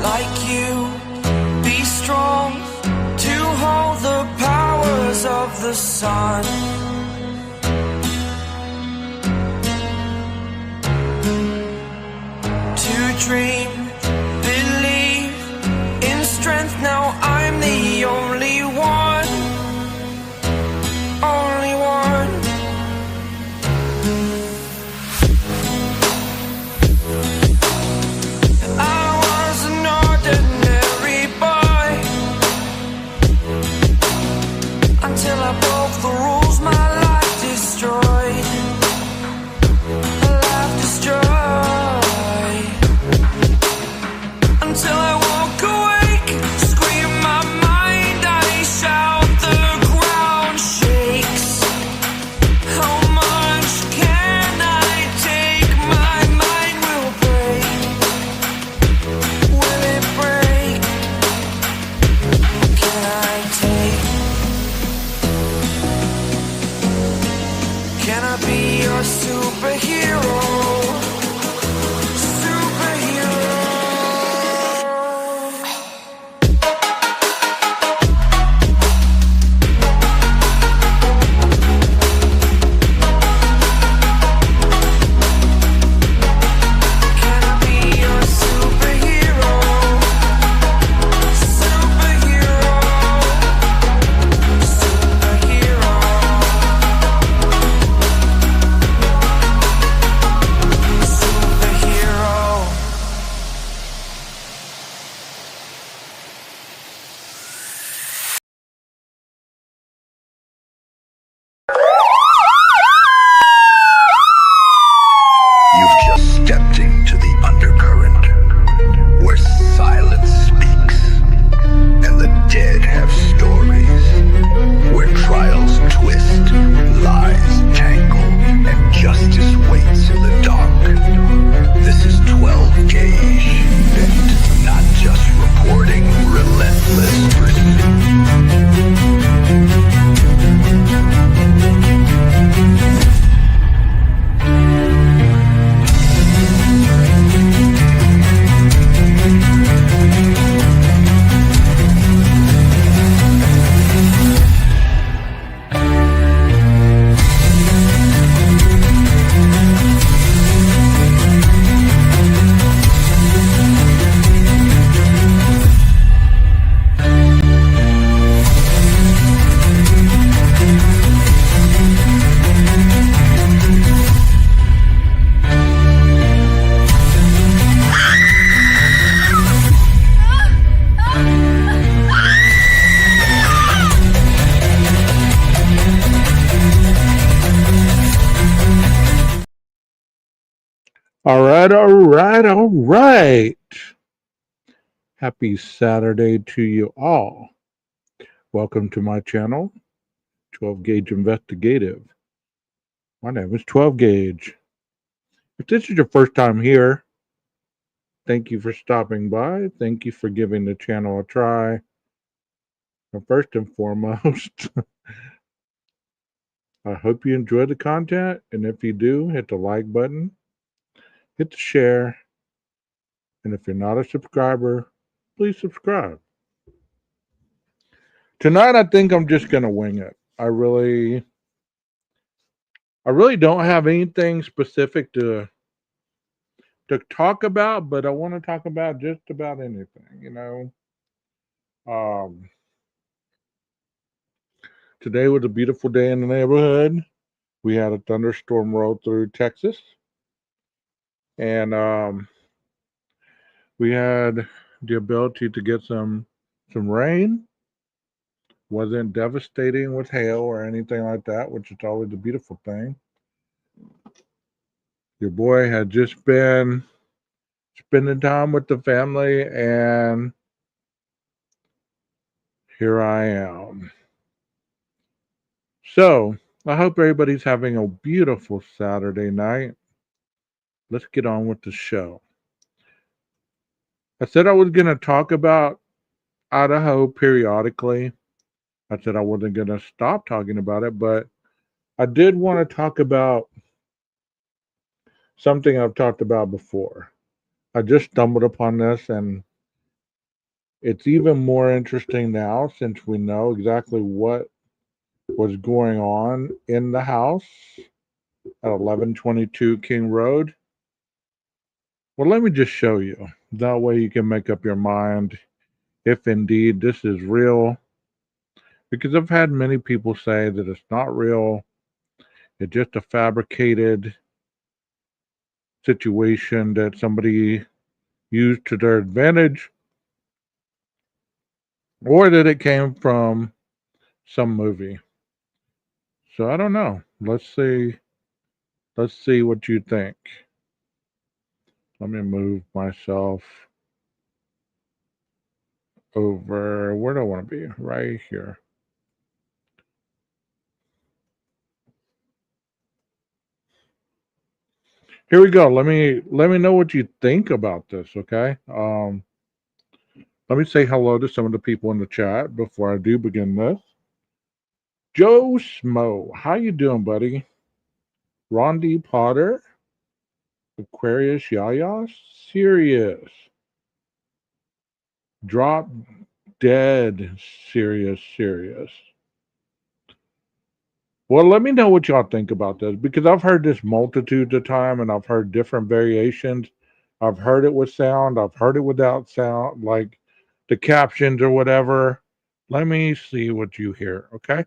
like you. Be strong to hold the powers of the sun. To dream, believe in strength. Now I'm the only one, only one. I was an ordinary boy until I broke the rules. My life destroyed, life destroyed. Until I walk awake, scream my mind, I shout, the ground shakes. How much can I take? My mind will break. Will it break? Can I take? Can I be your superhero? All right. Happy Saturday to you all. Welcome to my channel, 12 Gauge Investigative. My name is 12 Gauge. If this is your first time here, thank you for stopping by. Thank you for giving the channel a try. And first and foremost, I hope you enjoy the content. And if you do, hit the like button, hit the share. And if you're not a subscriber, please subscribe. Tonight, I think I'm just going to wing it. I really don't have anything specific to talk about, but I want to talk about just about anything. Um, Today was a beautiful day in the neighborhood. We had a thunderstorm roll through Texas, and we had the ability to get some rain. Wasn't devastating with hail or anything like that, which is always a beautiful thing. Your boy had just been spending time with the family, and here I am. So, I hope everybody's having a beautiful Saturday night. Let's get on with the show. I said I was going to talk about Idaho periodically. I said I wasn't going to stop talking about it, but I did want to talk about something I've talked about before. I just stumbled upon this, and It's even more interesting now since we know exactly what was going on in the house at 1122 King Road. Well, let me just show you. That way you can make up your mind if indeed this is real. Because I've had many people say that it's not real, it's just a fabricated situation that somebody used to their advantage, or that it came from some movie. So I don't know. Let's see. Let's see what you think. Let me move myself over. Where do I want to be? Right here. Here we go. Let me know what you think about this, okay? Let me say hello to some of the people in the chat before I do begin this. Joe Smo, how you doing, buddy? Rondi Potter, Aquarius Yaya, Serious, Drop Dead, Serious. Well, let me know what y'all think about this because I've heard this multitudes of time and I've heard different variations. I've heard it with sound, I've heard it without sound, like the captions or whatever. Let me see what you hear, okay?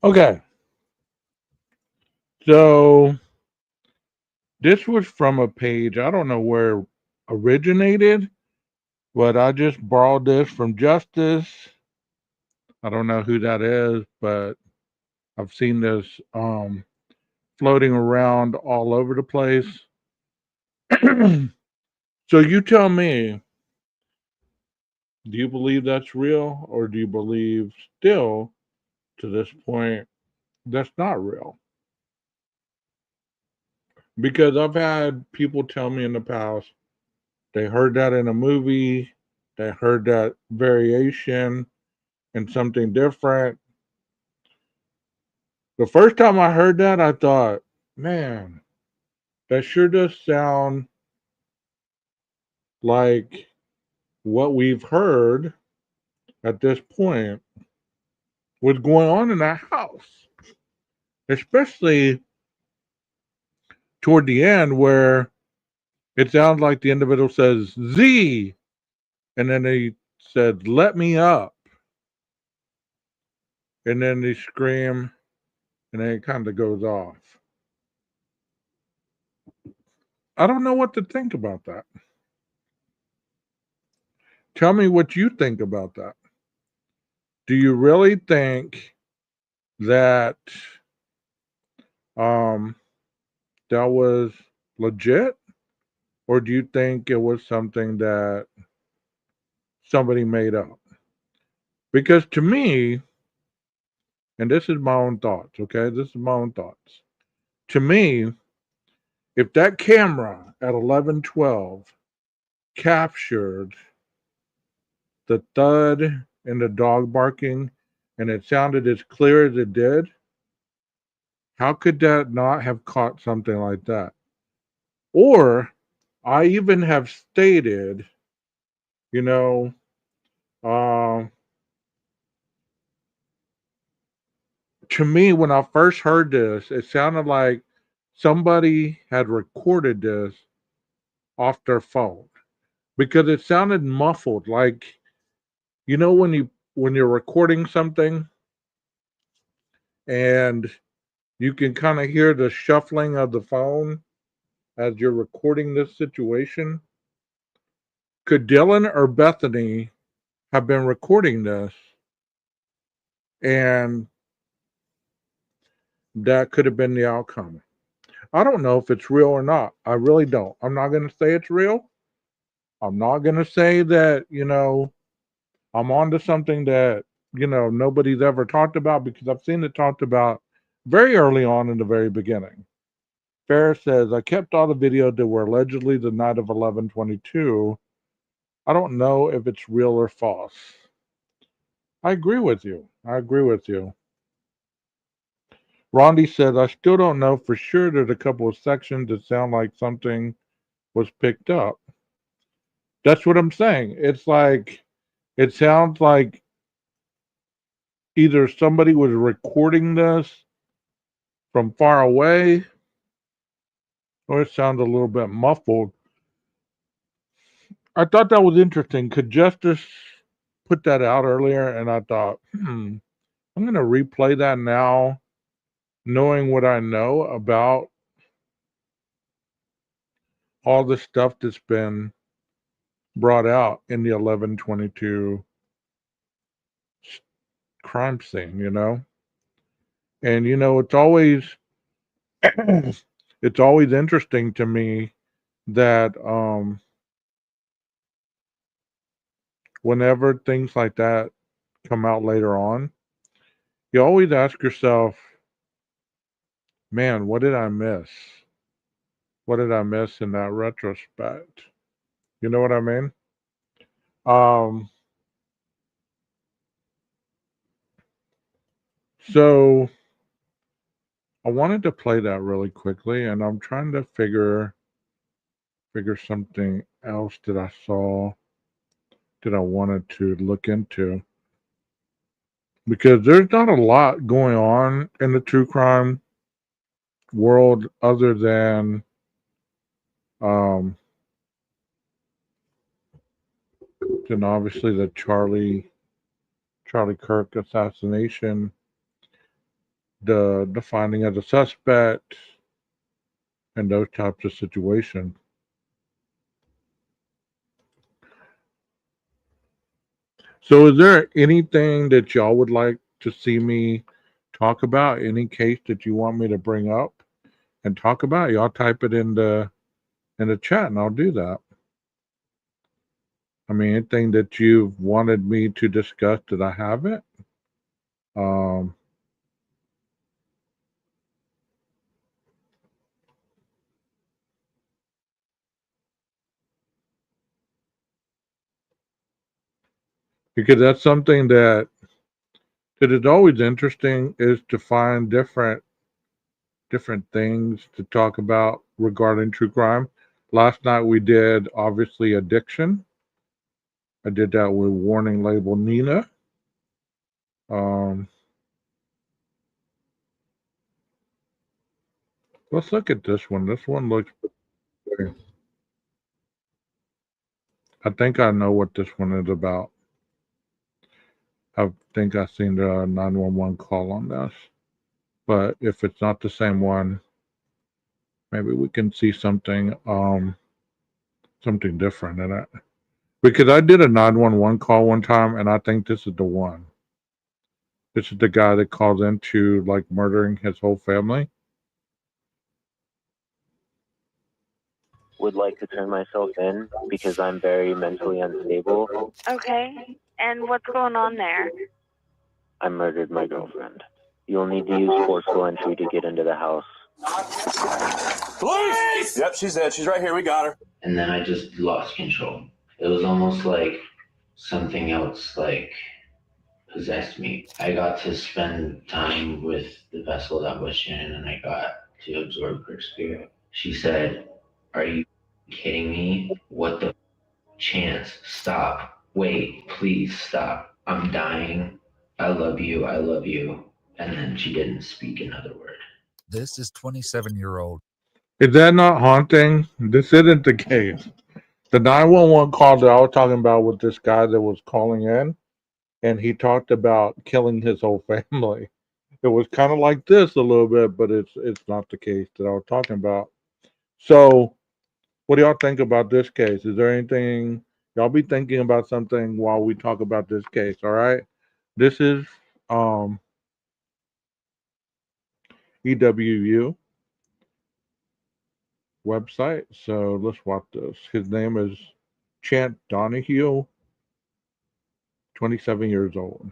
Okay, so this was from a page, I don't know where it originated, but I just borrowed this from Justice. I don't know who that is, but I've seen this floating around all over the place. So you tell me, do you believe that's real or do you believe still to this point that's not real? Because I've had people tell me in the past they heard that in a movie, they heard that variation in something different. The first time I heard that, I thought, man, that sure does sound like what we've heard at this point was going on in that house, especially toward the end where it sounds like the individual says Z, and then they said, let me up, and then they scream, and then it kind of goes off. I don't know what to think about that. Tell me what you think about that. Do you really think that um, that was legit, or do you think it was something that somebody made up? Because to me, and this is my own thoughts, okay? This is my own thoughts. To me, if that camera at 1112 captured the thud and the dog barking and it sounded as clear as it did, how could that not have caught something like that? Or I even have stated, you know, uh, to me, when I first heard this, it sounded like somebody had recorded this off their phone because it sounded muffled, like when you're recording something and you can kind of hear the shuffling of the phone as you're recording this situation. Could Dylan or Bethany have been recording this, and that could have been the outcome? I don't know if it's real or not. I really don't. I'm not going to say it's real. I'm not going to say that, I'm onto something that, nobody's ever talked about, because I've seen it talked about very early on in the very beginning. Ferris says, I kept all the videos that were allegedly the night of 11/22. I don't know if it's real or false. I agree with you. Rondi says, I still don't know for sure. There's a couple of sections that sound like something was picked up. That's what I'm saying. It's like, it sounds like either somebody was recording this from far away, or it sounds a little bit muffled. I thought that was interesting. Could Justice put that out earlier? And I thought, I'm going to replay that now, knowing what I know about all the stuff that's been brought out in the 11/22 crime scene, And it's always it's always interesting to me that whenever things like that come out later on, you always ask yourself, man, what did I miss? What did I miss in that retrospect? You know what I mean? Um, so I wanted to play that really quickly, and I'm trying to figure something else that I saw that I wanted to look into, because there's not a lot going on in the true crime world other um, than obviously the Charlie Kirk assassination, the finding of the suspect, and those types of situations. So, is there anything that y'all would like to see me talk about? Any case that you want me to bring up and talk about? Y'all type it in the chat, and I'll do that. I mean, anything that you've wanted me to discuss that I haven't. Um, because that's something that is always interesting, is to find different things to talk about regarding true crime. Last night we did obviously addiction. I did that with Warning Label Nina. Um, let's look at this one. This one looks. I think I know what this one is about. I think I've seen the 911 call on this. But if it's not the same one, maybe we can see something different in it. Because I did a 911 call one time, and I think this is the one. This is the guy that calls into like murdering his whole family. Would like to turn myself in because I'm very mentally unstable. Okay. And what's going on there? I murdered my girlfriend. You'll need to use forceful entry to get into the house. Police! Yep, she's dead. She's right here. We got her. And then I just lost control. It was almost like something else like possessed me. I got to spend time with the vessel that was Shannon, and I got to absorb her spirit. She said, "Are you kidding me? What the chance? Stop. Wait, please stop. I'm dying. I love you. I love you." And then she didn't speak another word. This is 27-year-old. Is that not haunting? This isn't the case. The 911 call that I was talking about with this guy that was calling in, and he talked about killing his whole family. It was kind of like this a little bit, but it's not the case that I was talking about. So, what do y'all think about this case? Is there anything y'all be thinking about something while we talk about this case? All right, this is EWU website. So let's watch this. His name is Chant Donahue, 27 years old.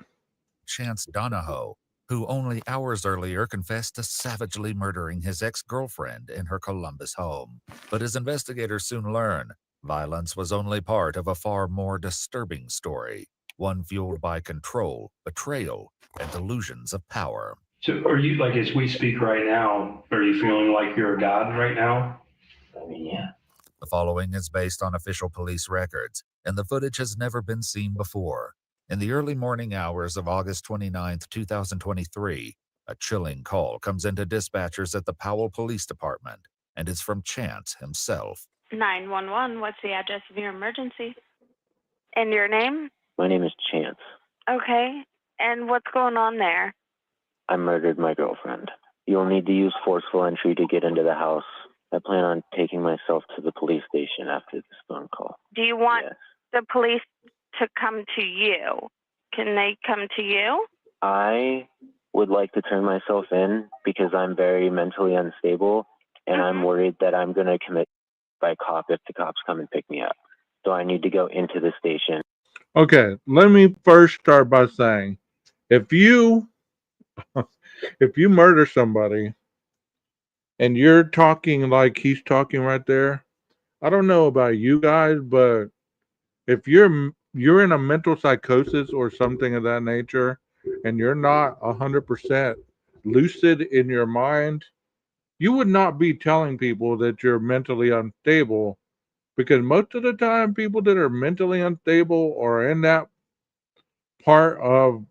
Chance Donahoe, who only hours earlier confessed to savagely murdering his ex-girlfriend in her Columbus home. But as investigators soon learn, violence was only part of a far more disturbing story, one fueled by control, betrayal, and delusions of power. So are you, like, as we speak right now, are you feeling like you're a god right now? I mean, yeah. The following is based on official police records, and the footage has never been seen before. In the early morning hours of August 29, 2023, a chilling call comes into dispatchers at the Powell Police Department, and it's from Chance himself. 911, what's the address of your emergency? And your name? My name is Chance. Okay. And what's going on there? I murdered my girlfriend. You'll need to use forceful entry to get into the house. I plan on taking myself to the police station after this phone call. Do you want Yes. the police to come to you? Can they come to you? I would like to turn myself in because I'm very mentally unstable and I'm worried that I'm going to commit by cop if the cops come and pick me up. So I need to go into the station. Okay, let me first start by saying, if you murder somebody and you're talking like he's talking right there, I don't know about you guys, but if you're in a mental psychosis or something of that nature, and you're not 100% lucid in your mind, you would not be telling people that you're mentally unstable, because most of the time, people that are mentally unstable or in that part of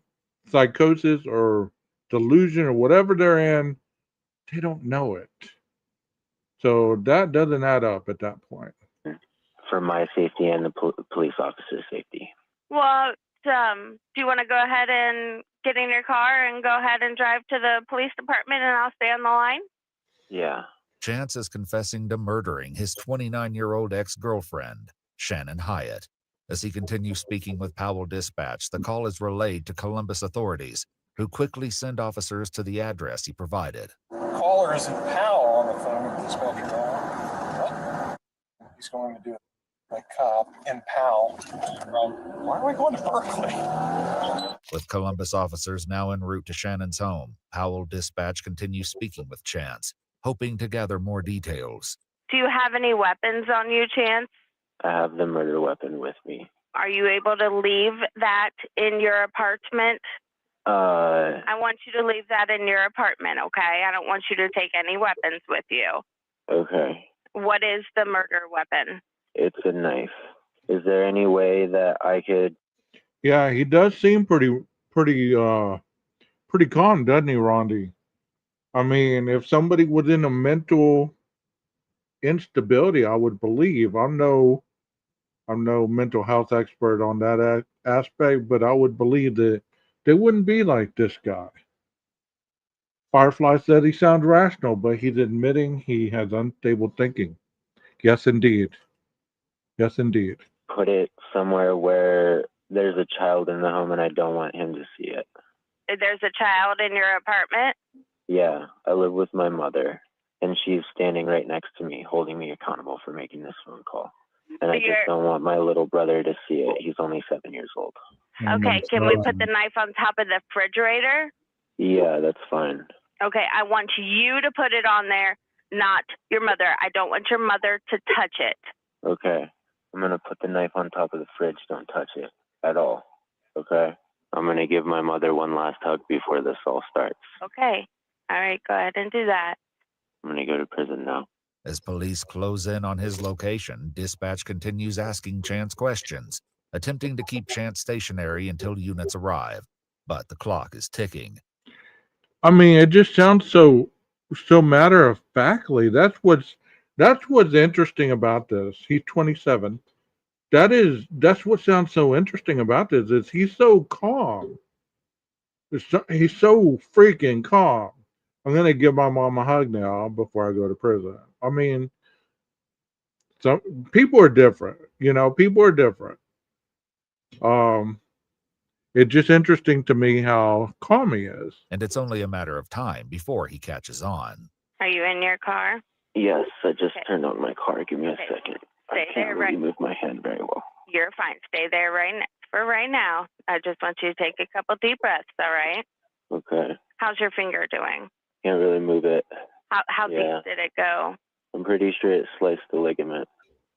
psychosis or delusion or whatever they're in, they don't know it. So that doesn't add up at that point. For my safety and the police officer's safety. Well, do you want to go ahead and get in your car and go ahead and drive to the police department and I'll stay on the line? Yeah. Chance is confessing to murdering his 29-year-old ex-girlfriend, Shannon Hyatt. As he continues speaking with Powell Dispatch, the call is relayed to Columbus authorities, who quickly send officers to the address he provided. Caller is in Powell on the phone with dispatcher now. What? He's going to do a cop in Powell. Why are we going to Berkeley? With Columbus officers now en route to Shannon's home, Powell Dispatch continues speaking with Chance, hoping to gather more details. Do you have any weapons on you, Chance? I have the murder weapon with me. Are you able to leave that in your apartment? I want you to leave that in your apartment, okay? I don't want you to take any weapons with you. Okay. What is the murder weapon? It's a knife. Is there any way that I could... Yeah, he does seem pretty calm, doesn't he, Rondi? I mean, if somebody was in a mental instability, I would believe. I'm no mental health expert on that aspect, but I would believe that they wouldn't be like this guy. Firefly said he sounds rational, but he's admitting he has unstable thinking. Yes, indeed. Yes, indeed. Put it somewhere where there's a child in the home and I don't want him to see it. There's a child in your apartment? Yeah, I live with my mother, and she's standing right next to me, holding me accountable for making this phone call. And I just don't want my little brother to see it. He's only 7 years old. Okay, can we put the knife on top of the refrigerator? Yeah, that's fine. Okay, I want you to put it on there, not your mother. I don't want your mother to touch it. Okay, I'm going to put the knife on top of the fridge. Don't touch it at all. Okay? I'm going to give my mother one last hug before this all starts. Okay. All right, go ahead and do that. I'm going to go to prison now. As police close in on his location, dispatch continues asking Chance questions, attempting to keep Chance stationary until units arrive. But the clock is ticking. I mean, it just sounds so So matter of factly, that's what's interesting about this. He's 27. That's what sounds so interesting about this is he's so calm. He's so freaking calm. I'm gonna give my mom a hug now before I go to prison. I mean, some people are different. People are different. Um, it's just interesting to me how calm he is. And it's only a matter of time before he catches on. Are you in your car? Yes, I just Okay. turned on my car. Give me a Okay. second. Stay I there, can't really right? move my hand very well. You're fine. Stay there for right now. I just want you to take a couple deep breaths, all right? Okay. How's your finger doing? Can't really move it. How Yeah. deep did it go? I'm pretty sure it sliced the ligament.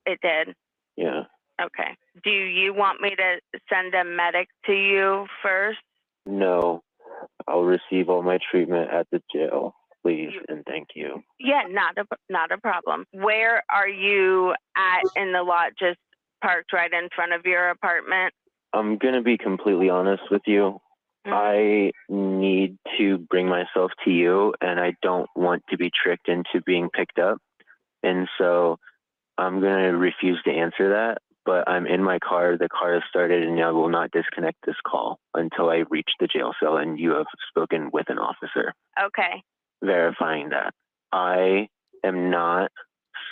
It did. Yeah. Okay. Do you want me to send a medic to you first? No, I'll receive all my treatment at the jail, please, and thank you. Yeah, not a problem. Where are you at in the lot? Just parked right in front of your apartment? I'm going to be completely honest with you. Mhm. I need to bring myself to you, and I don't want to be tricked into being picked up. And so I'm going to refuse to answer that, but I'm in my car. The car is started, and I will not disconnect this call until I reach the jail cell and you have spoken with an officer Okay. verifying that. I am not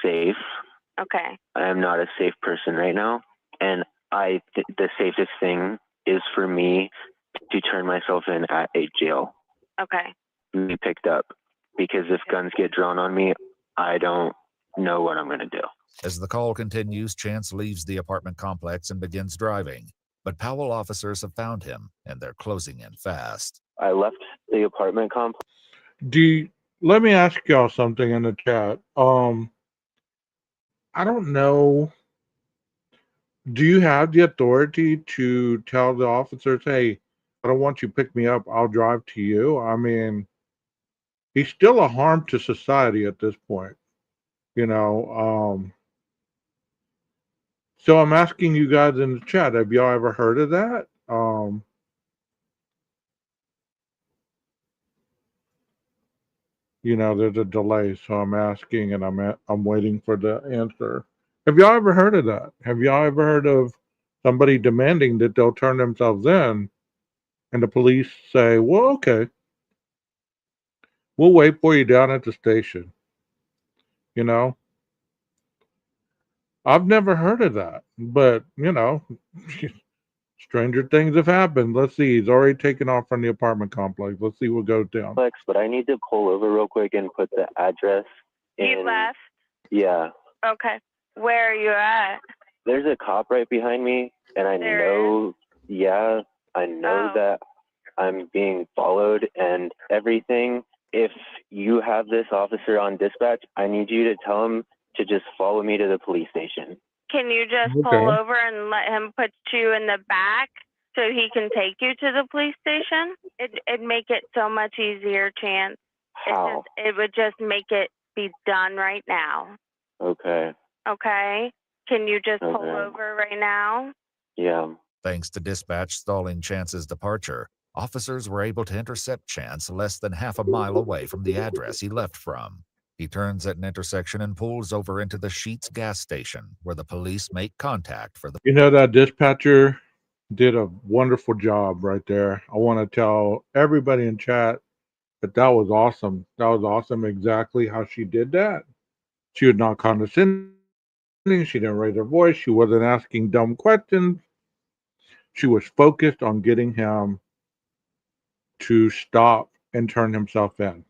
safe. Okay. I am not a safe person right now, and the safest thing is for me to turn myself in at a jail, Okay. be picked up, because if guns get drawn on me, I don't know what I'm going to do. As the call continues, Chance leaves the apartment complex and begins driving. But Powell officers have found him, and they're closing in fast. I left the apartment complex. Let me ask y'all something in the chat. I don't know. Do you have the authority to tell the officers, hey, I don't want you to pick me up, I'll drive to you? I mean, he's still a harm to society at this point. So I'm asking you guys in the chat, have y'all ever heard of that? There's a delay, so I'm asking and I'm waiting for the answer. Have y'all ever heard of that? Have y'all ever heard of somebody demanding that they'll turn themselves in and the police say, well, okay, we'll wait for you down at the station? I've never heard of that, but stranger things have happened. Let's see. He's already taken off from the apartment complex. Let's see what goes down. But I need to pull over real quick and put the address in. You left? Yeah. Okay. Where are you at? There's a cop right behind me, and I know that I'm being followed and everything. If you have this officer on dispatch, I need you to tell him to just follow me to the police station. Can you just Okay. pull over and let him put you in the back so he can take you to the police station? It'd make it so much easier, Chance. How? It would just make it be done right now. Okay. Okay? Can you just pull Okay. over right now? Yeah. Thanks to dispatch stalling Chance's departure, officers were able to intercept Chance less than half a mile away from the address he left from. He turns at an intersection and pulls over into the Sheetz gas station, where the police make contact for the... That dispatcher did a wonderful job right there. I want to tell everybody in chat that was awesome. That was awesome exactly how she did that. She was not condescending. She didn't raise her voice. She wasn't asking dumb questions. She was focused on getting him to stop and turn himself in.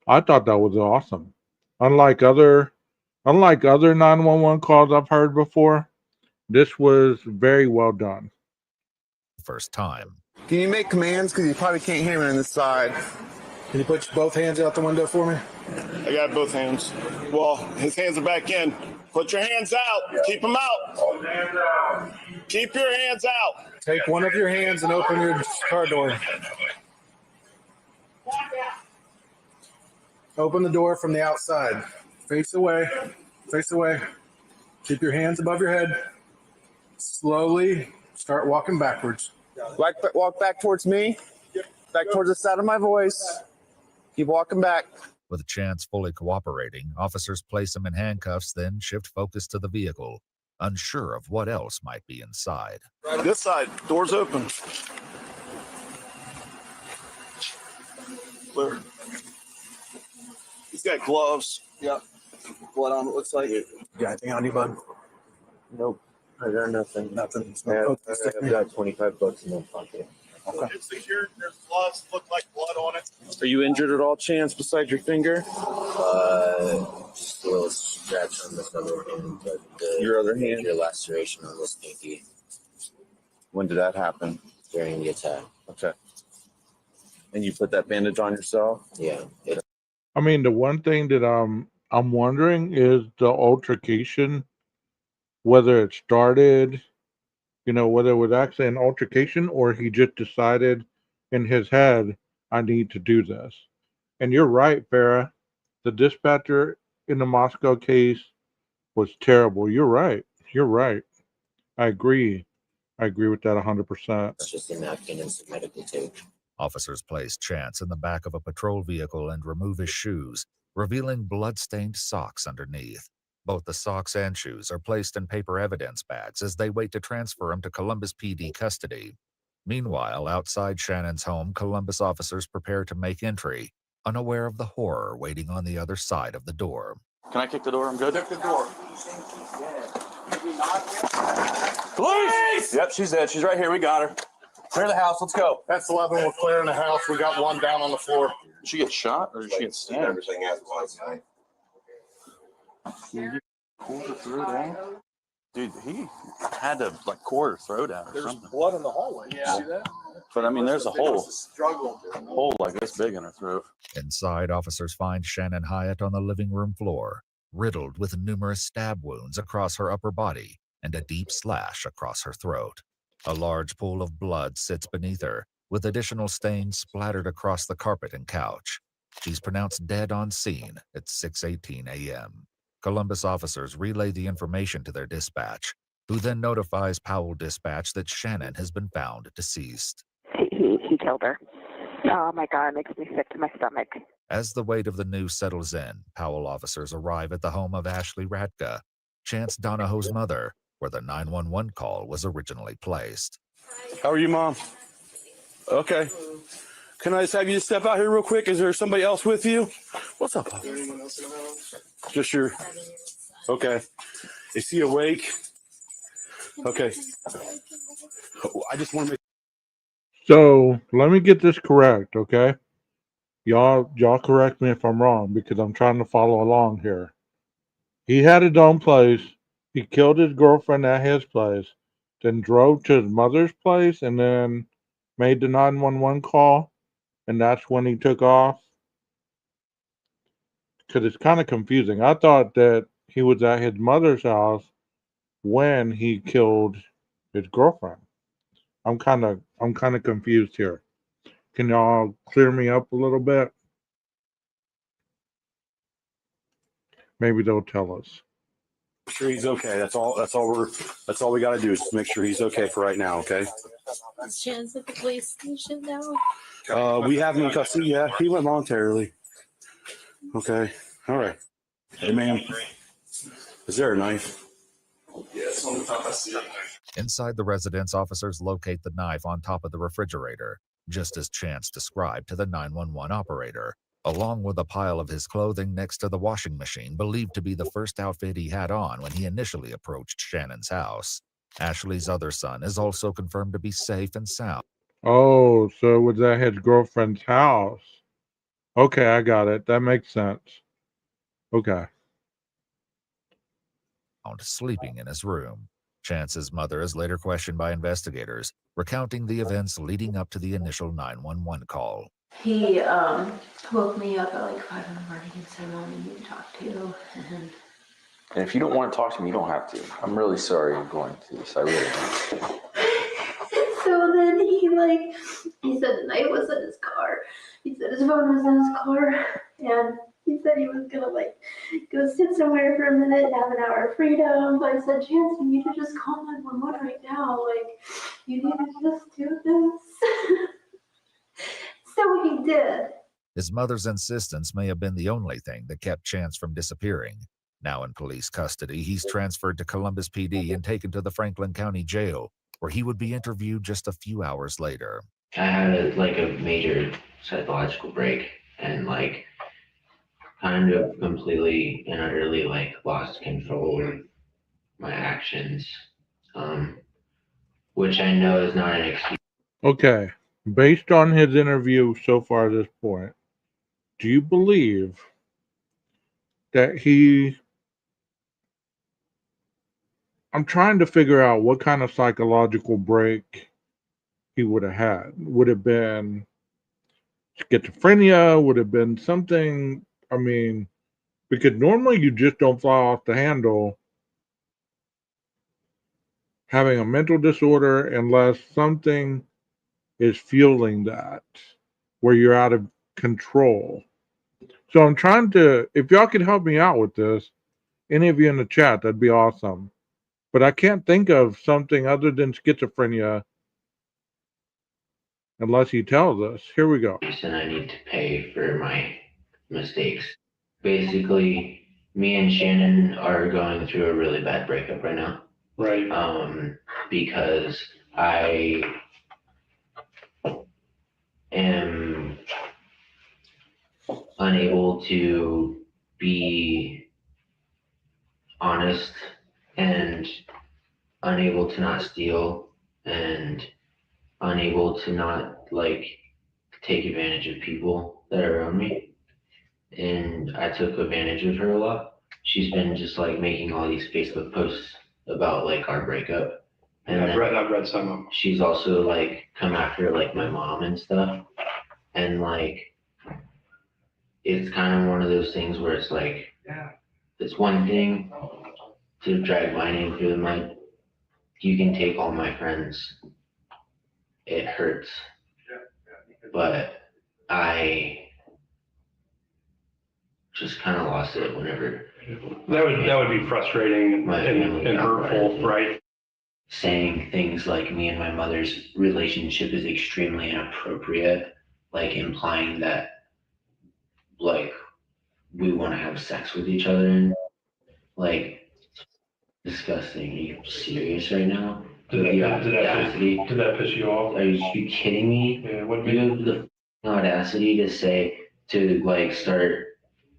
I thought that was awesome. Unlike other 911 calls I've heard before, this was very well done. first time. Can you make commands? Because you probably can't hear me on this side. Can you put both hands out the window for me? I got both hands. Well, his hands are back in. Put your hands out. Keep them out. Keep your hands out. Take one of your hands and open your car door. Open the door from the outside. Face away. Face away. Keep your hands above your head. Slowly start walking backwards. Walk back towards me. Back towards the sound of my voice. Keep walking back. With Chance fully cooperating, officers place him in handcuffs, then shift focus to the vehicle, unsure of what else might be inside. This side, doors open. Clear. He's got gloves. Yep. Blood on it looks like it. You got anything on you, bud? Nope. I got nothing. Nothing. I've got $25 in my pocket. Okay. It's secured. There's gloves. Look like blood on it. Are you injured at all, Chance, besides your finger? Just a little scratch on this other hand, but Your other hand? your laceration on this pinky When did that happen? during the attack. Okay. And you put that bandage on yourself? Yeah. I mean, the one thing that I'm wondering is the altercation, whether it started, whether it was actually an altercation or he just decided in his head, I need to do this. And you're right, Farah. The dispatcher in the Moscow case was terrible. You're right. I agree with that 100%. It's just a napkin and some medical tape. Officers place Chance in the back of a patrol vehicle and remove his shoes, revealing blood-stained socks underneath. Both the socks and shoes are placed in paper evidence bags as they wait to transfer him to Columbus PD custody. Meanwhile, outside Shannon's home, Columbus officers prepare to make entry, unaware of the horror waiting on the other side of the door. Can I kick the door? I'm good. Kick the door. Police! Yep, she's dead. She's right here. We got her. Clear the house. Let's go. That's 11. We're clearing the house. We got one down on the floor. Did she get shot or did she get stabbed? Everything has was. Pulled her throat out? Dude, he had to core her throat out or There's something. blood in the hallway. You see that? But I mean, there's a hole Struggle. like this big in her throat. Inside, officers find Shannon Hyatt on the living room floor, riddled with numerous stab wounds across her upper body and a deep slash across her throat. A large pool of blood sits beneath her, with additional stains splattered across the carpet and couch. She's pronounced dead on scene at 6:18 a.m. Columbus officers relay the information to their dispatch, who then notifies Powell Dispatch that Shannon has been found deceased. He killed her. Oh my God, it makes me sick to my stomach. As the weight of the news settles in, Powell officers arrive at the home of Ashley Radka, Chance Donahoe's mother, where the 911 call was originally placed. How are you, Mom? Okay. Can I just have you step out here real quick? Is there somebody else with you? What's up, Pop? Just your... Okay. Is he awake? Okay. I just want to make... So let me get this correct, okay? Y'all correct me if I'm wrong because I'm trying to follow along here. He had his own place. He killed his girlfriend at his place, then drove to his mother's place and then made the 911 call, and that's when he took off. Because it's kind of confusing. I thought that he was at his mother's house when he killed his girlfriend. I'm kind of confused here. Can y'all clear me up a little bit? Maybe they'll tell us. Make sure he's okay. That's all we got to do is just make sure he's okay for right now, okay? Is Chance at the police station now? We have him in custody. Yeah, he went voluntarily. Okay. All right. Hey, ma'am. Is there a knife? Yes, on the top I see. Inside the residence, officers locate the knife on top of the refrigerator, just as Chance described to the 911 operator, along with a pile of his clothing next to the washing machine believed to be the first outfit he had on when he initially approached Shannon's house. Ashley's other son is also confirmed to be safe and sound. Oh, so it was at his girlfriend's house. Okay, I got it. That makes sense. Okay. Sleeping in his room. Chance's mother is later questioned by investigators, recounting the events leading up to the initial 911 call. He woke me up at like 5 in the morning and said, "Mom, I need to talk to you." And if you don't want to talk to me, you don't have to. I'm really sorry you're going through this. I really am. So then he said the knife was in his car. He said his phone was in his car, and he said he was gonna go sit somewhere for a minute and have an hour of freedom. But I said, "Chance, you need to just call 911 right now. You need to just do this." So he did. His mother's insistence may have been the only thing that kept Chance from disappearing. Now in police custody, he's transferred to Columbus PD and taken to the Franklin County Jail, where he would be interviewed just a few hours later. I had a major psychological break and kind of completely and utterly lost control of my actions, which I know is not an excuse. Okay, based on his interview so far at this point, do you believe that I'm trying to figure out what kind of psychological break he would have had. Would it have been schizophrenia? Would it have been something? I mean, because normally you just don't fly off the handle having a mental disorder unless something is fueling that, where you're out of control. So I'm trying to, if y'all could help me out with this, any of you in the chat, that'd be awesome. But I can't think of something other than schizophrenia unless he tells us. Here we go. And I need to pay for my mistakes. Basically, me and Shannon are going through a really bad breakup right now. Right. Because I am unable to be honest and unable to not steal and unable to not take advantage of people that are around me. And I took advantage of her a lot. She's been just making all these Facebook posts about our breakup. And I've read some of them. She's also come after my mom and stuff. And it's kind of one of those things where it's it's one thing to drag my name through the mud. You can take all my friends. It hurts. But I just kind of lost it whenever. That would be frustrating and hurtful, right? Saying things like me and my mother's relationship is extremely inappropriate, implying that we want to have sex with each other, and disgusting. Are you serious right now? Did that piss you off? Are you kidding me? Yeah, what You have the audacity to start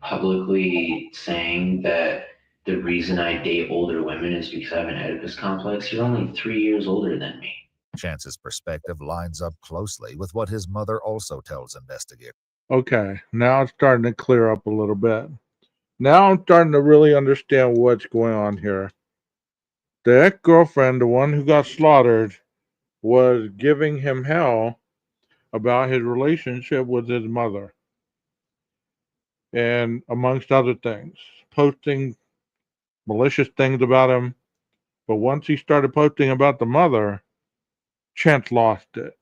publicly saying that the reason I date older women is because I have an Oedipus complex. You're only 3 years older than me. Chance's perspective lines up closely with what his mother also tells investigators. Okay, now it's starting to clear up a little bit. Now I'm starting to really understand what's going on here. The ex-girlfriend, the one who got slaughtered, was giving him hell about his relationship with his mother. And amongst other things, posting malicious things about him. But once he started posting about the mother, Chance lost it.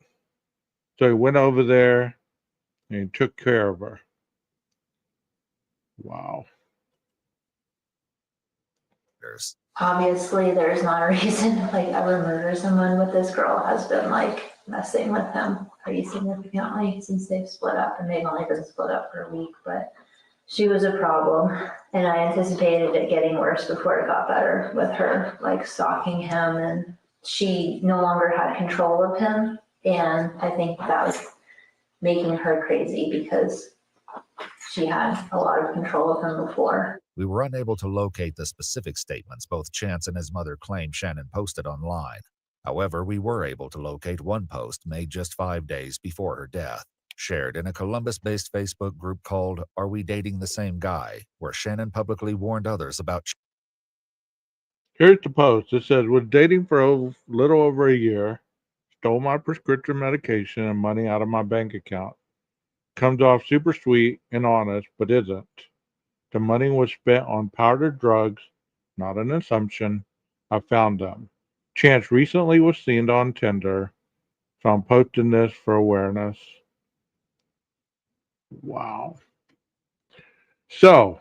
So he went over there and he took care of her. Wow. Obviously, there's not a reason to ever murder someone, but this girl has been messing with him pretty significantly since they've split up, and they've only been split up for a week, but she was a problem, and I anticipated it getting worse before it got better with her stalking him, and she no longer had control of him, and I think that was making her crazy because she had a lot of control of him before. We were unable to locate the specific statements both Chance and his mother claim Shannon posted online. However, we were able to locate one post made just 5 days before her death, shared in a Columbus-based Facebook group called Are We Dating the Same Guy?, where Shannon publicly warned others about. Here's the post. It says, was dating for a little over a year, stole my prescription medication and money out of my bank account. Comes off super sweet and honest, but isn't. The money was spent on powdered drugs, not an assumption. I found them. Chance recently was seen on Tinder, so I'm posting this for awareness. Wow. So,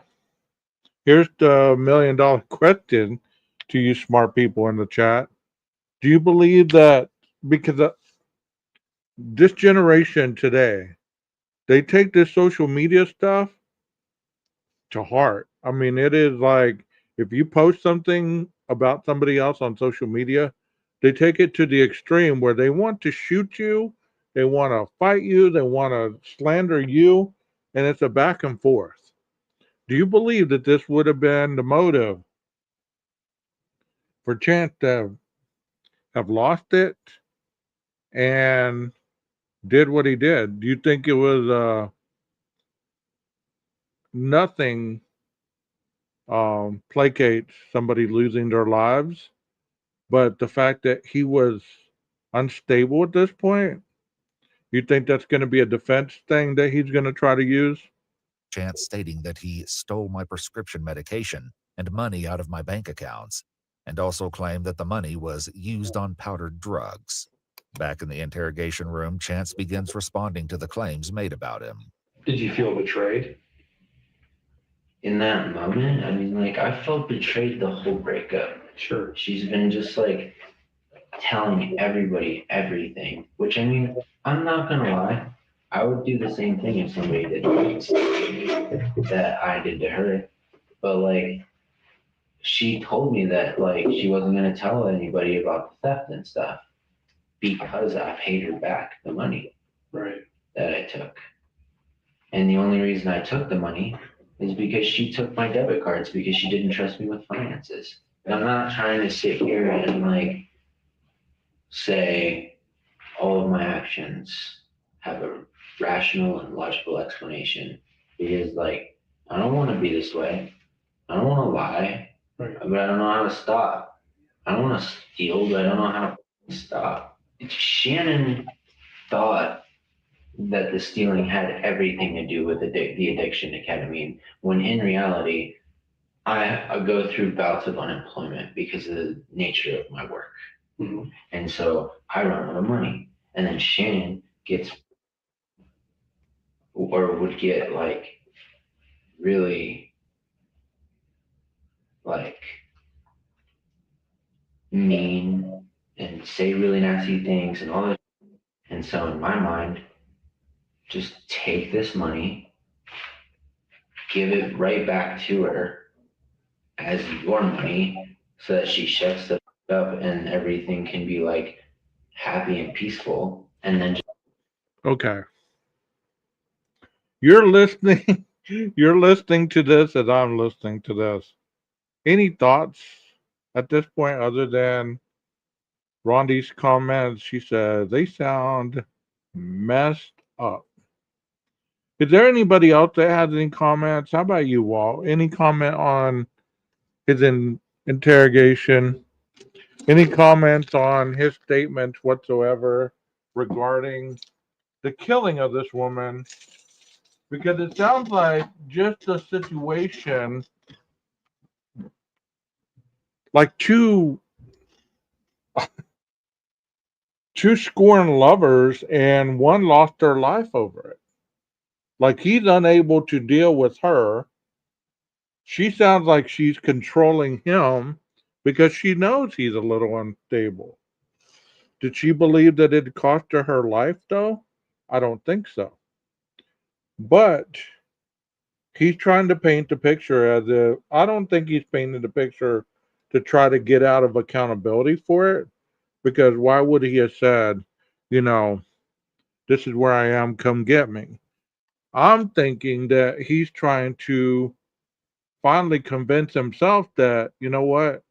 here's the $1 million question to you smart people in the chat. Do you believe that because this generation today they take this social media stuff to heart. I mean, it is like if you post something about somebody else on social media, they take it to the extreme where they want to shoot you, they want to fight you, they want to slander you, and it's a back and forth. Do you believe that this would have been the motive for Chance to have lost it and did what he did? Do you think it was nothing placates somebody losing their lives, but the fact that he was unstable at this point, you think that's going to be a defense thing that he's going to try to use? Chance stating that he stole my prescription medication and money out of my bank accounts, and also claimed that the money was used on powdered drugs. Back in the interrogation room, Chance begins responding to the claims made about him. Did you feel betrayed? In that moment, I mean, like, I felt betrayed the whole breakup. Sure. She's been just like telling everybody everything, which, I mean, I'm not gonna lie, I would do the same thing if somebody did that I did to her. But like, she told me that like she wasn't gonna tell anybody about the theft and stuff because I paid her back the money Right. that I took. And the only reason I took the money is because she took my debit cards because she didn't trust me with finances. And I'm not trying to sit here and like say all of my actions have a rational and logical explanation, because like I don't want to be this way. I don't want to lie, Right. but I don't know how to stop. I don't want to steal, but I don't know how to stop. Shannon thought that the stealing had everything to do with the addiction to ketamine, when in reality, I go through bouts of unemployment because of the nature of my work. Mm-hmm. And so I run out of money. And then Shannon gets, or would get like really like mean and say really nasty things and all that. And so in my mind, just take this money, give it right back to her as your money so that she shuts the up and everything can be like happy and peaceful. And then just Okay. You're listening. You're listening to this as I'm listening to this. Any thoughts at this point other than Rondi's comments? She said they sound messed up. Is there anybody else that has any comments? How about you, Walt? Any comment on his interrogation? Any comments on his statements whatsoever regarding the killing of this woman? Because it sounds like just a situation like two scorned lovers and one lost their life over it. Like he's unable to deal with her. She sounds like she's controlling him because she knows he's a little unstable. Did she believe that it cost her life though? I don't think so. But he's trying to paint the picture as if, I don't think he's painting the picture to try to get out of accountability for it. Because why would he have said, this is where I am, come get me? I'm thinking that he's trying to finally convince himself that, you know what,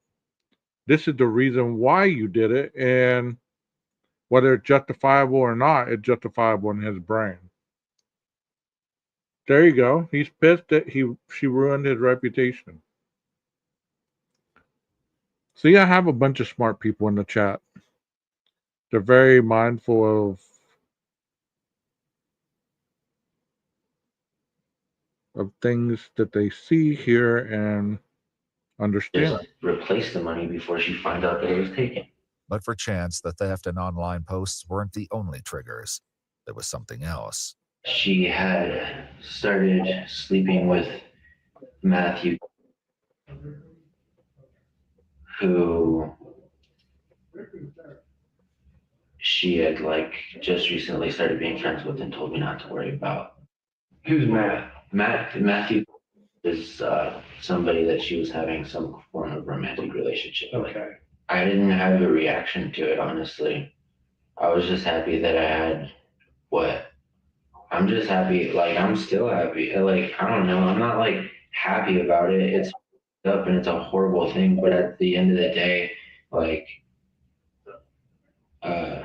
this is the reason why you did it. And whether it's justifiable or not, it's justifiable in his brain. There you go. He's pissed that she ruined his reputation. See, I have a bunch of smart people in the chat. They're very mindful of things that they see, hear, and understand. just replace the money before she finds out that it was taken. But for Chance, the theft and online posts weren't the only triggers. There was something else. She had started sleeping with Matthew, who she had like just recently started being friends with and told me not to worry about. Who's Matt? Matthew is somebody that she was having some form of romantic relationship with. Okay. I didn't have a reaction to it, honestly. I was just happy that I had what? I'm just happy, like, I'm still happy. Like, I don't know, I'm not, like, happy about it. It's up and it's a horrible thing, but at the end of the day, like, I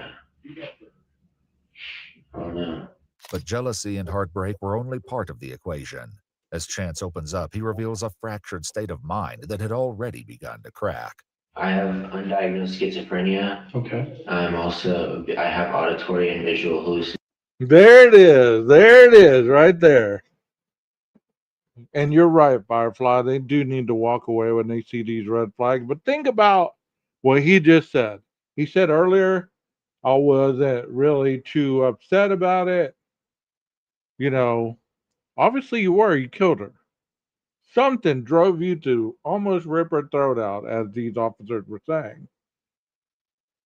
don't know. But jealousy and heartbreak were only part of the equation. As Chance opens up, he reveals a fractured state of mind that had already begun to crack. I have undiagnosed schizophrenia. Okay. I have auditory and visual hallucinations. There it is. There it is, right there. And you're right, Firefly. They do need to walk away when they see these red flags. But think about what he just said. He said earlier, I wasn't really too upset about it. You know, obviously you were. You killed her. Something drove you to almost rip her throat out, as these officers were saying.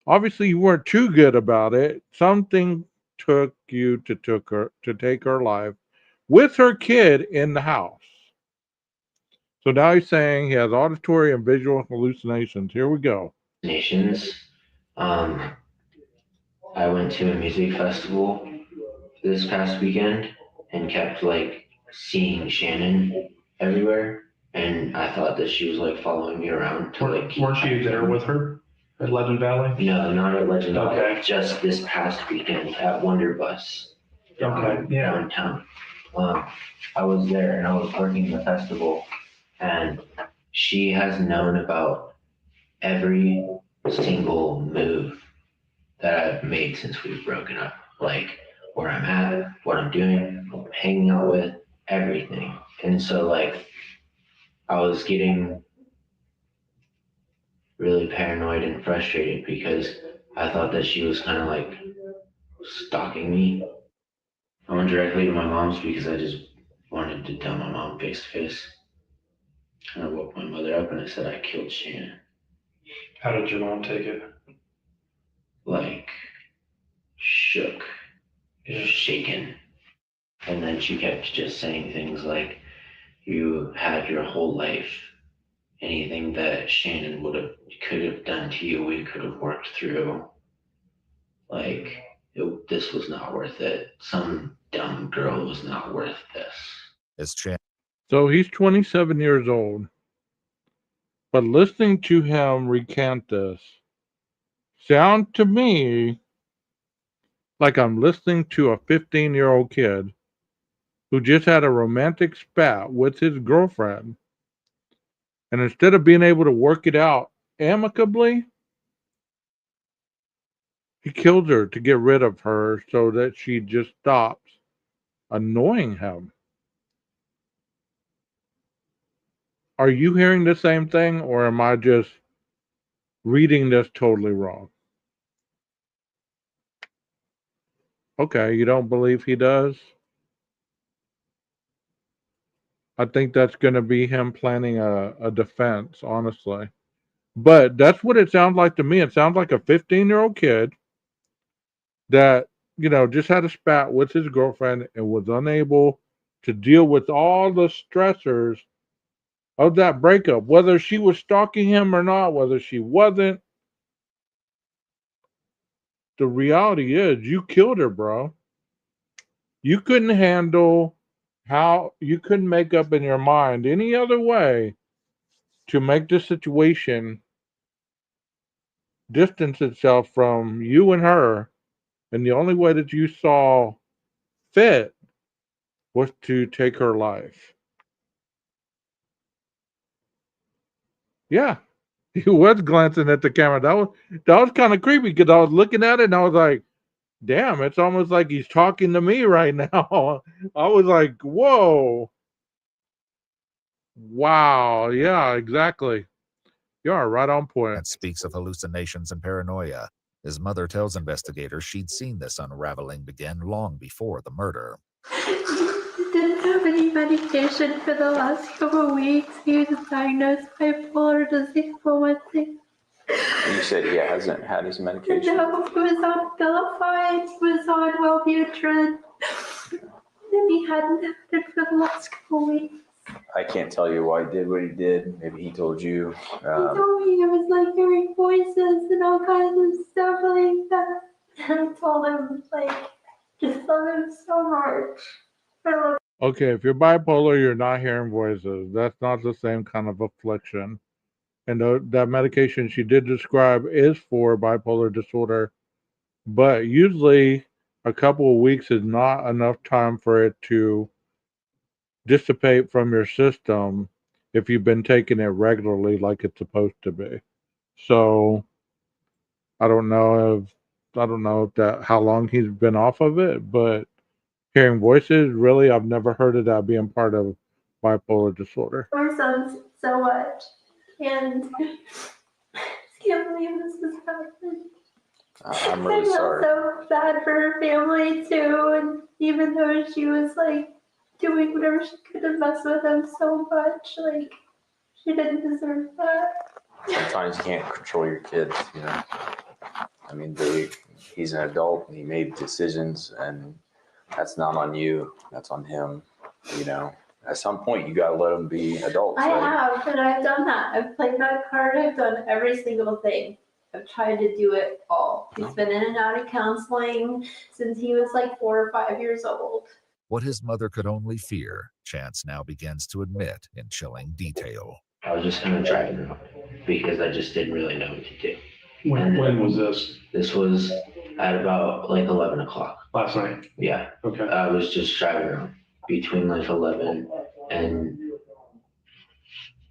Obviously you weren't too good about it. Something took you to take her life with her kid in the house. So now he's saying he has auditory and visual hallucinations. Here we go. I went to a music festival this past weekend and kept like seeing Shannon everywhere, and I thought that she was like following me around to like. Weren't you there with her at Legend Valley? No, not at Legend Valley. Okay. Just this past weekend at Wonderbus. Okay. Yeah. Downtown. I was there and I was working the festival, and she has known about every single move that I've made since we've broken up. Like where I'm at, what I'm doing, who I'm hanging out with, everything. And so like I was getting really paranoid and frustrated because I thought that she was kind of like stalking me. I went directly to my mom's because I just wanted to tell my mom face to face. And I woke my mother up and I said I killed Shannon. How did your mom take it? Like shook, shaken. And then she kept just saying things like, you had your whole life. Anything that Shannon could have done to you, we could have worked through. Like, this was not worth it. Some dumb girl was not worth this. So he's 27 years old. But listening to him recant this sound to me like I'm listening to a 15-year-old kid who just had a romantic spat with his girlfriend. And instead of being able to work it out amicably, he kills her to get rid of her so that she just stops annoying him. Are you hearing the same thing, or am I just reading this totally wrong? Okay, you don't believe he does? I think that's going to be him planning a defense, honestly. But that's what it sounds like to me. It sounds like a 15-year-old kid that, just had a spat with his girlfriend and was unable to deal with all the stressors of that breakup, whether she was stalking him or not, whether she wasn't. The reality is you killed her, bro. You couldn't handle you couldn't make up in your mind any other way to make the situation distance itself from you and her. And the only way that you saw fit was to take her life. Yeah, he was glancing at the camera. That was kind of creepy because I was looking at it and I was like, damn, it's almost like he's talking to me right now. I was like, whoa. Wow. Yeah, exactly. You are right on point. And speaks of hallucinations and paranoia. His mother tells investigators she'd seen this unraveling begin long before the murder. He didn't have any medication for the last couple of weeks. He was diagnosed bipolar disease for one thing. You said he hasn't had his medication? No, he was on Abilify, he was on Wellbutrin. that he hadn't acted for the last couple weeks. I can't tell you why he did what he did. Maybe he told you. He told me it was like hearing voices and all kinds of stuff like that. And I told him, like, just love him so much. I love Okay, if you're bipolar, you're not hearing voices. That's not the same kind of affliction. And that medication she did describe is for bipolar disorder, but usually a couple of weeks is not enough time for it to dissipate from your system if you've been taking it regularly like it's supposed to be. So I don't know if that how long he's been off of it, but hearing voices, really, I've never heard of that being part of bipolar disorder. my son so much. And I can't believe this is happening. I'm really I felt sorry. so bad for her family too, and even though she was like doing whatever she could to mess with him so much, like she didn't deserve that. Sometimes you can't control your kids, you know. I mean, he's an adult and he made decisions, and that's not on you. That's on him, you know. At some point, you got to let them be adults. I right? have, and I've done that. I've played that card. I've done every single thing. I've tried to do it all. He's been in and out of counseling since he was like 4 or 5 years old. What his mother could only fear, Chance now begins to admit in chilling detail. I was just kind of driving around because I just didn't really know what to do. When was this? This was at about like 11 o'clock. Last night? Yeah. Okay. I was just driving around between like 11 and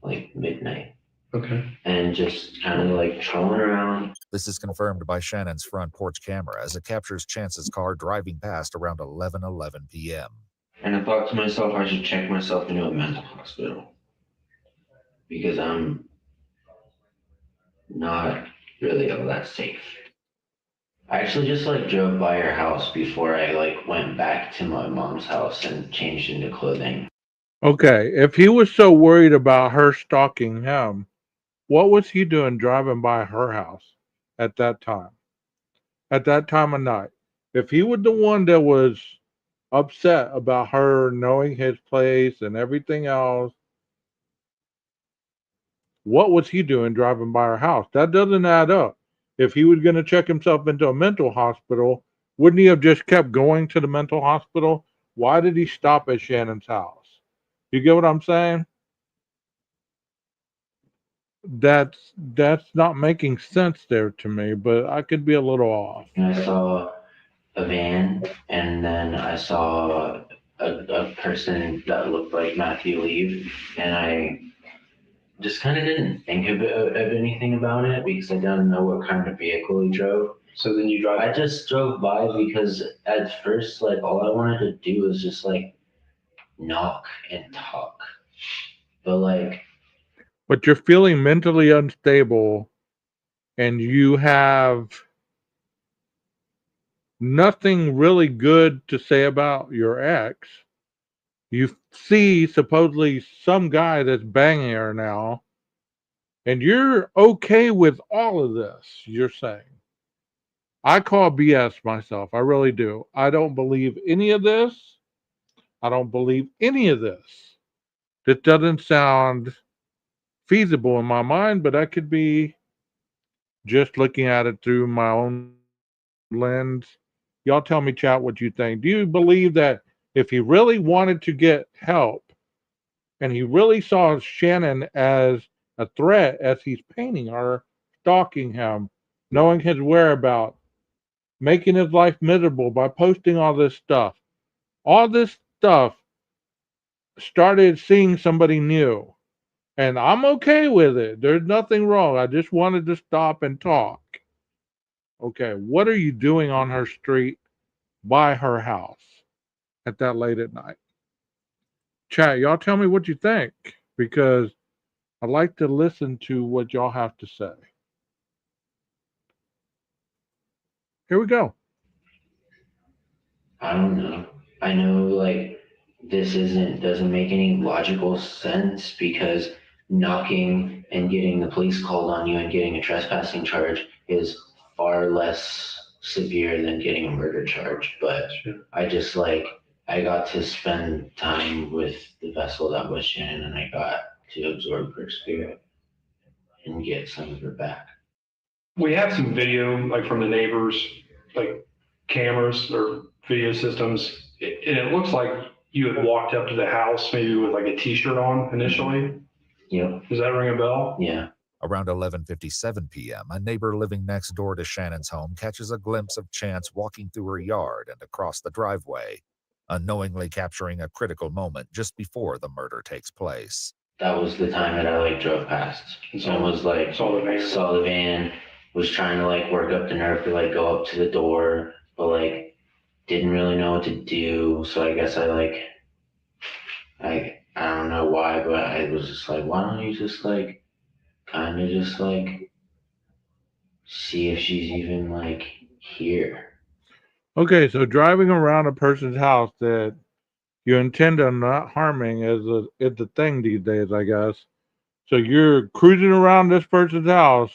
like midnight. Okay. And just kind of like trolling around. This is confirmed by Shannon's front porch camera as it captures Chance's car driving past around 11:11 p.m. And I thought to myself, I should check myself into a mental hospital because I'm not really all that safe. I actually just like drove by her house before I like went back to my mom's house and changed into clothing. Okay, if he was so worried about her stalking him, what was he doing driving by her house at that time? At that time of night? If he was the one that was upset about her knowing his place and everything else, what was he doing driving by her house? That doesn't add up. If he was going to check himself into a mental hospital, wouldn't he have just kept going to the mental hospital? Why did he stop at Shannon's house? You get what I'm saying? That's not making sense there to me, but I could be a little off. And I saw a van, and then I saw a person that looked like Matthew leave, and I just kind of didn't think of anything about it because I didn't know what kind of vehicle he drove. So then you drive. I just drove by because at first, like, all I wanted to do was just like knock and talk, but you're feeling mentally unstable and you have nothing really good to say about your ex. You see supposedly some guy that's banging her now, and you're okay with all of this, you're saying. I call BS myself. I really do. I don't believe any of this. I don't believe any of this. This doesn't sound feasible in my mind, but I could be just looking at it through my own lens. Y'all tell me, chat, what you think. Do you believe that if he really wanted to get help and he really saw Shannon as a threat as he's painting her, stalking him, knowing his whereabouts, making his life miserable by posting all this stuff started seeing somebody new? And I'm okay with it. There's nothing wrong. I just wanted to stop and talk. Okay, what are you doing on her street by her house at that late at night? Chat, y'all tell me what you think, because I'd like to listen to what y'all have to say. Here we go. I don't know. I know like this doesn't make any logical sense because knocking and getting the police called on you and getting a trespassing charge is far less severe than getting a murder charge. But I just like I got to spend time with the vessel that was Shannon, and I got to absorb her spirit and get some of her back. We have some video, like from the neighbors, like cameras or video systems, and it looks like you had walked up to the house maybe with like a t-shirt on initially. Yep. Does that ring a bell? Yeah. Around 11:57 p.m., a neighbor living next door to Shannon's home catches a glimpse of Chance walking through her yard and across the driveway, unknowingly capturing a critical moment just before the murder takes place. That was the time that I like drove past. And was like, saw the van, was trying to like work up the nerve to like go up to the door, but like didn't really know what to do. So I guess I don't know why, but I was just like, why don't you just like kind of just like see if she's even like here. Okay, so driving around a person's house that you intend on not harming is a thing these days, I guess. So you're cruising around this person's house,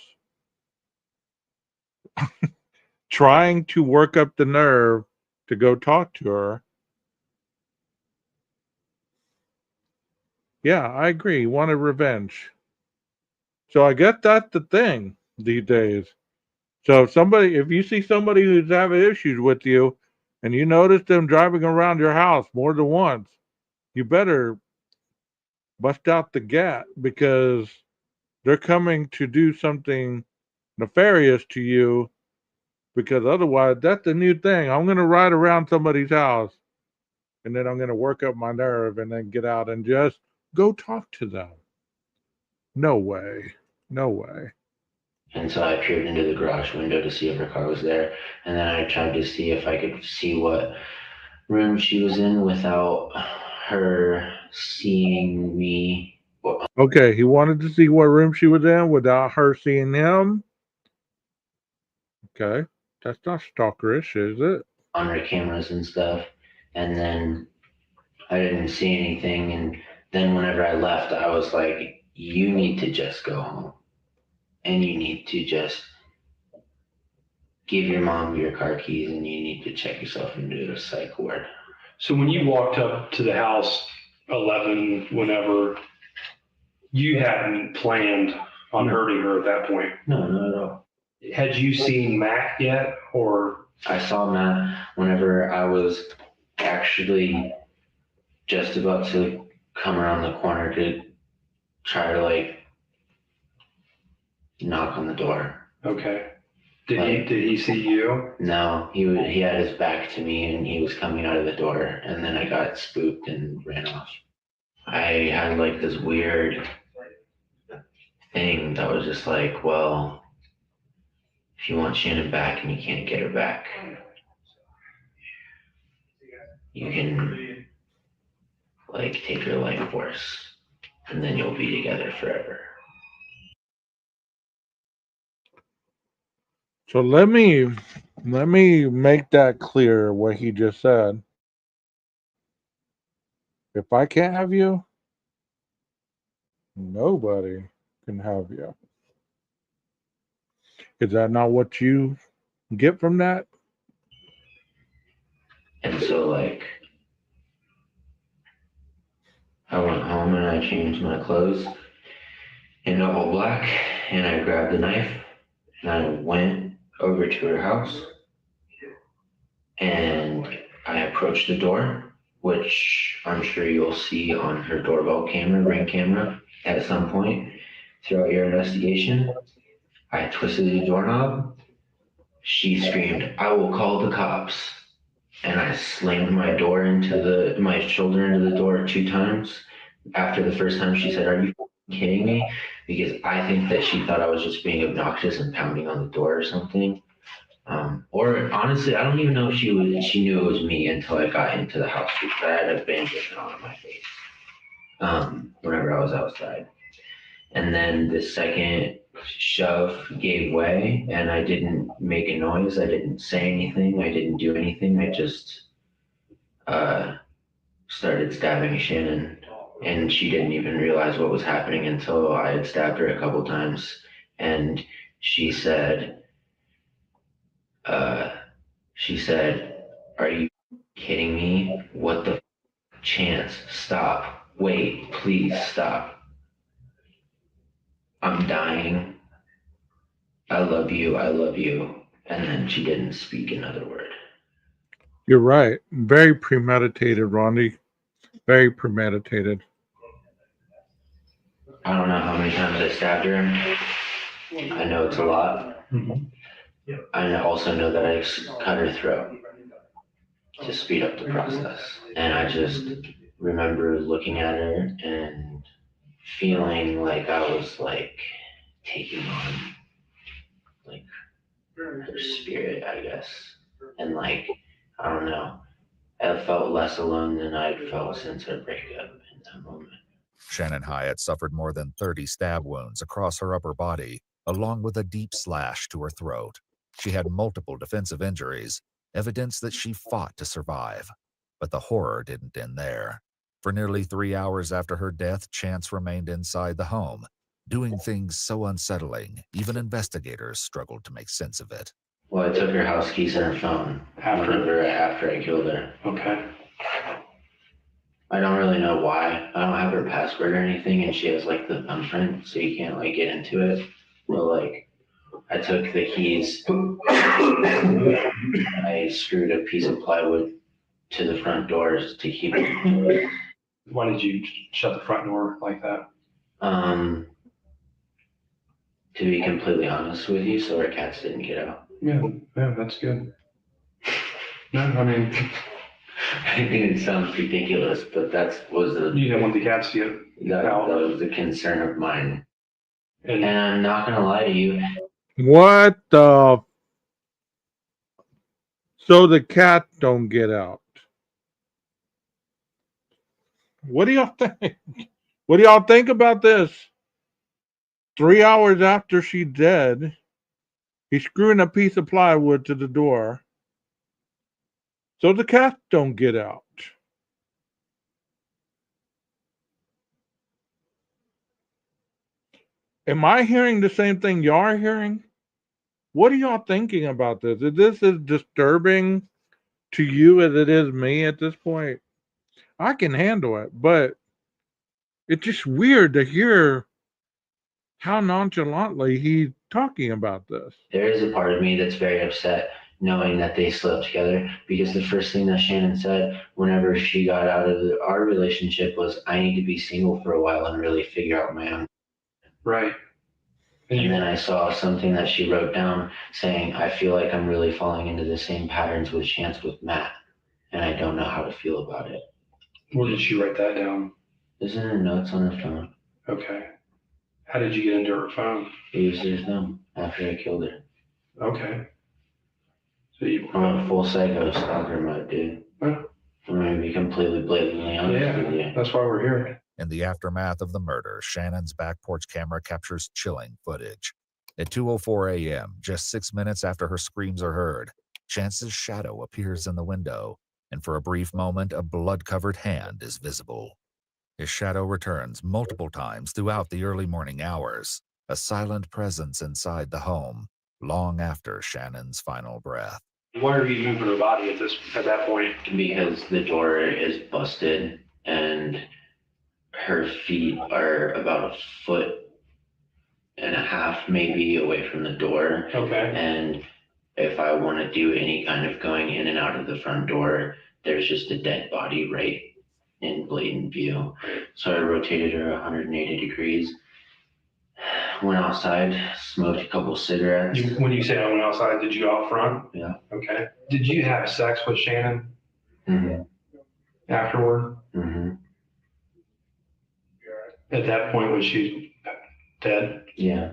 trying to work up the nerve to go talk to her. Yeah, I agree. You wanted revenge. So I guess that's the thing these days. So if you see somebody who's having issues with you and you notice them driving around your house more than once, you better bust out the gat because they're coming to do something nefarious to you, because otherwise that's the new thing. I'm going to ride around somebody's house and then I'm going to work up my nerve and then get out and just go talk to them. No way. No way. And so I peered into the garage window to see if her car was there. And then I tried to see if I could see what room she was in without her seeing me. Okay, he wanted to see what room she was in without her seeing him. Okay, that's not stalkerish, is it? On her cameras and stuff. And then I didn't see anything. And then whenever I left, I was like, you need to just go home. And you need to just give your mom your car keys and you need to check yourself into a psych ward. So when you walked up to the house 11, whenever, you hadn't planned on hurting her at that point? No, not at all. Had you seen Matt yet, or? I saw Matt whenever I was actually just about to come around the corner to try to like knock on the door. Okay. Did he see you? No, he had his back to me and he was coming out of the door, and then I got spooked and ran off. I had like this weird thing that was just like, well, if you want Shannon back and you can't get her back, you can like take her life force and then you'll be together forever. So let me make that clear what he just said. If I can't have you, nobody can have you. Is that not what you get from that? And so like I went home and I changed my clothes into all black and I grabbed a knife and I went over to her house and I approached the door, which I'm sure you'll see on her doorbell camera, Ring camera, at some point throughout your investigation. I twisted the doorknob. She screamed, "I will call the cops." And I slammed my shoulder into the door 2 times. After the first time she said, "Are you kidding me?" Because I think that she thought I was just being obnoxious and pounding on the door or something. Or honestly, I don't even know if she knew it was me until I got into the house because I had a bandage on my face whenever I was outside. And then the second shove gave way and I didn't make a noise. I didn't say anything. I didn't do anything. I just started stabbing Shannon. And she didn't even realize what was happening until I had stabbed her a couple times. And she said, "Are you Kidding me? What the Chance, stop. Wait, please stop. I'm dying. I love you. I love you. And then she didn't speak another word. You're right. Very premeditated, Rondi. Very premeditated. I don't know how many times I stabbed her. I know it's a lot. I also know that I cut her throat to speed up the process. And I just remember looking at her and feeling like I was like taking on like her spirit, I guess. And like, I don't know, I felt less alone than I'd felt since our breakup in that moment. Shannon Hyatt suffered more than 30 stab wounds across her upper body, along with a deep slash to her throat. She had multiple defensive injuries, evidence that she fought to survive. But the horror didn't end there. For nearly 3 hours after her death, Chance remained inside the home, doing things so unsettling, even investigators struggled to make sense of it. Well, I took her house keys and her phone after I killed her. Okay. I don't really know why. I don't have her password or anything, and she has like the thumbprint, so you can't like get into it. But like, I took the keys. I screwed a piece of plywood to the front doors to keep it. Why did you shut the front door like that? To be completely honest with you, so our cats didn't get out. Yeah, that's good. No, I mean, I think it sounds ridiculous, but you didn't want the cats to get out. That was the concern of mine. And I'm not gonna lie to you. What the? So the cat don't get out. What do y'all think? What do y'all think about this? 3 hours after she's dead, he's screwing a piece of plywood to the door so the cat don't get out. Am I hearing the same thing y'all are hearing? What are y'all thinking about this? Is this as disturbing to you as it is me at this point? I can handle it, but it's just weird to hear how nonchalantly he's talking about this. There is a part of me that's very upset knowing that they slept together, because the first thing that Shannon said whenever she got out of our relationship was, I need to be single for a while and really figure out my own. Right. And then I saw something that she wrote down saying, I feel like I'm really falling into the same patterns with Chance with Matt, and I don't know how to feel about it. Where did she write that down? It's in her notes on her phone. Okay. How did you get into her phone? I used her thumb after I killed her. Okay. So you... I'm a full psycho stalker mode, dude. Huh? I'm going to be completely blatantly honest with you. That's why we're here. In the aftermath of the murder, Shannon's back porch camera captures chilling footage. At 2:04 a.m., just 6 minutes after her screams are heard, Chance's shadow appears in the window, and for a brief moment, a blood-covered hand is visible. His shadow returns multiple times throughout the early morning hours, a silent presence inside the home, long after Shannon's final breath. Why are you moving her body at that point? Because the door is busted and her feet are about 1.5 feet maybe away from the door. Okay. And if I want to do any kind of going in and out of the front door, there's just a dead body right in blatant view. So I rotated her 180 degrees, went outside, smoked a couple cigarettes. When you say I went outside, did you go out front? Yeah. Okay. Did you have sex with Shannon afterward? Mm-hmm. At that point, was she dead? Yeah.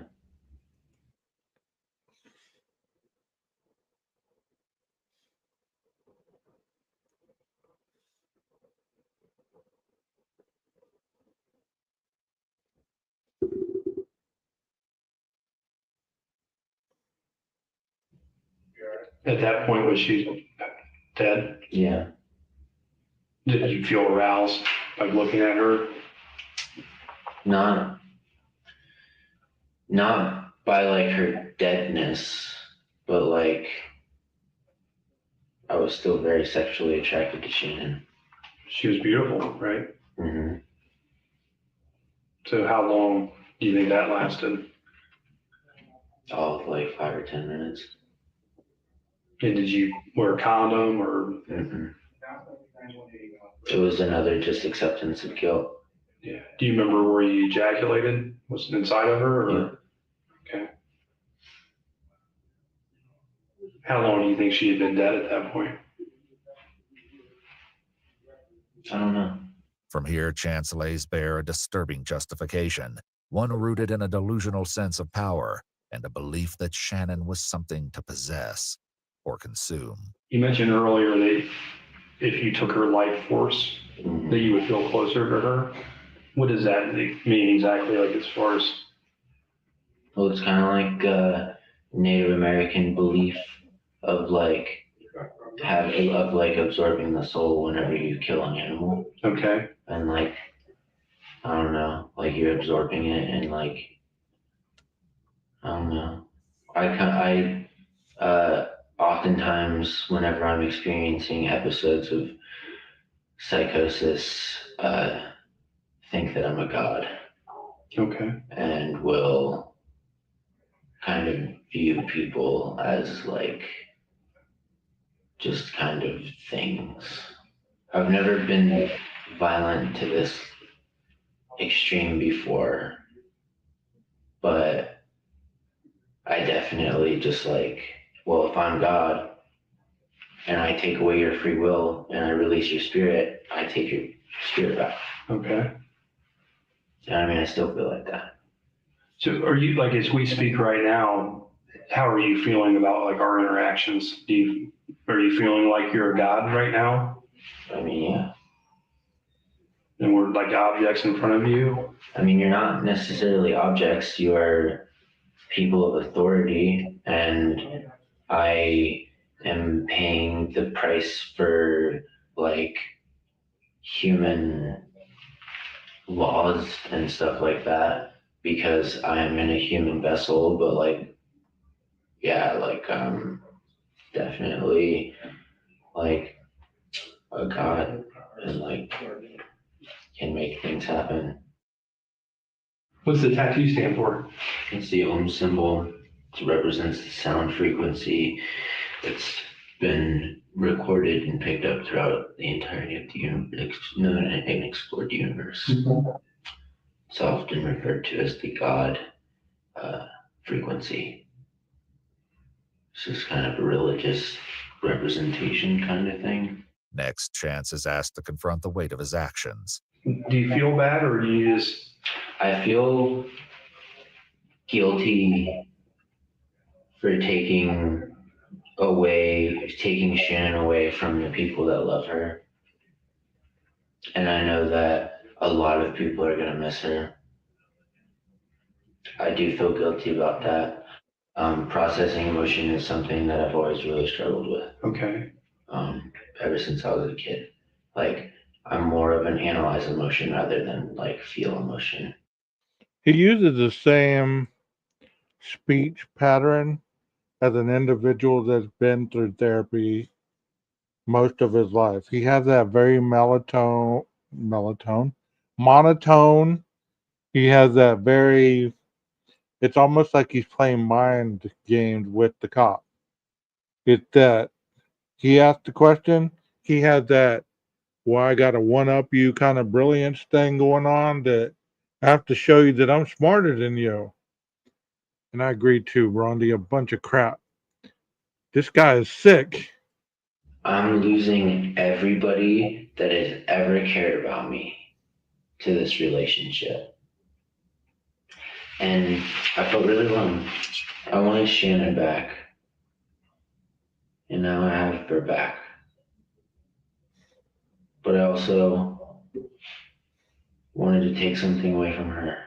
At that point, was she dead? Yeah. Did you feel aroused by looking at her? Not by like her deadness, but like I was still very sexually attracted to Shannon. She was beautiful, right? Mm-hmm. So how long do you think that lasted? All of like 5 or 10 minutes. And did you wear a condom or? Mm-hmm. It was another just acceptance of guilt. Yeah. Do you remember where you ejaculated? Was it inside of her? Or? Yeah. Okay. How long do you think she had been dead at that point? I don't know. From here, Chance lays bare a disturbing justification, one rooted in a delusional sense of power and a belief that Shannon was something to possess or consume. You mentioned earlier that if you took her life force, that you would feel closer to her. What does that mean exactly, like as far as? Well, it's kind of like Native American belief of like absorbing the soul whenever you kill an animal. Okay. And like, I don't know, like you're absorbing it and like, I don't know. I oftentimes whenever I'm experiencing episodes of psychosis, think that I'm a god. Okay. And will kind of view people as like just kind of things. I've never been violent to this extreme before, but I definitely just like, well, if I'm God and I take away your free will and I release your spirit, I take your spirit back. Okay. And I mean, I still feel like that. So are you, like, as we speak right now, how are you feeling about like our interactions? Are you feeling like you're a god right now? I mean, yeah. And we're like objects in front of you? I mean, you're not necessarily objects, you are people of authority, and I am paying the price for like human laws and stuff like that because I am in a human vessel, but like, yeah, like definitely like a god and like can make things happen. What's the tattoo stand for? It's the Om symbol. It represents the sound frequency. It's been recorded and picked up throughout the entirety of the known and explored universe. It's often referred to as the God frequency. It's just kind of a religious representation kind of thing. Next, Chance is asked to confront the weight of his actions. Do you feel bad or do you just? I feel guilty for taking Shannon away from the people that love her. And I know that a lot of people are going to miss her. I do feel guilty about that. Processing emotion is something that I've always really struggled with. Okay. Ever since I was a kid. Like, I'm more of an analyze emotion rather than like feel emotion. He uses the same speech pattern as an individual that's been through therapy most of his life. He has that very monotone. He has that very, it's almost like he's playing mind games with the cop. It's that he asked the question, he has that, well, I got to one-up you kind of brilliance thing going on that I have to show you that I'm smarter than you. And I agree too, Rondi, a bunch of crap. This guy is sick. I'm losing everybody that has ever cared about me to this relationship. And I felt really alone. I wanted Shannon back. And now I have her back. But I also wanted to take something away from her.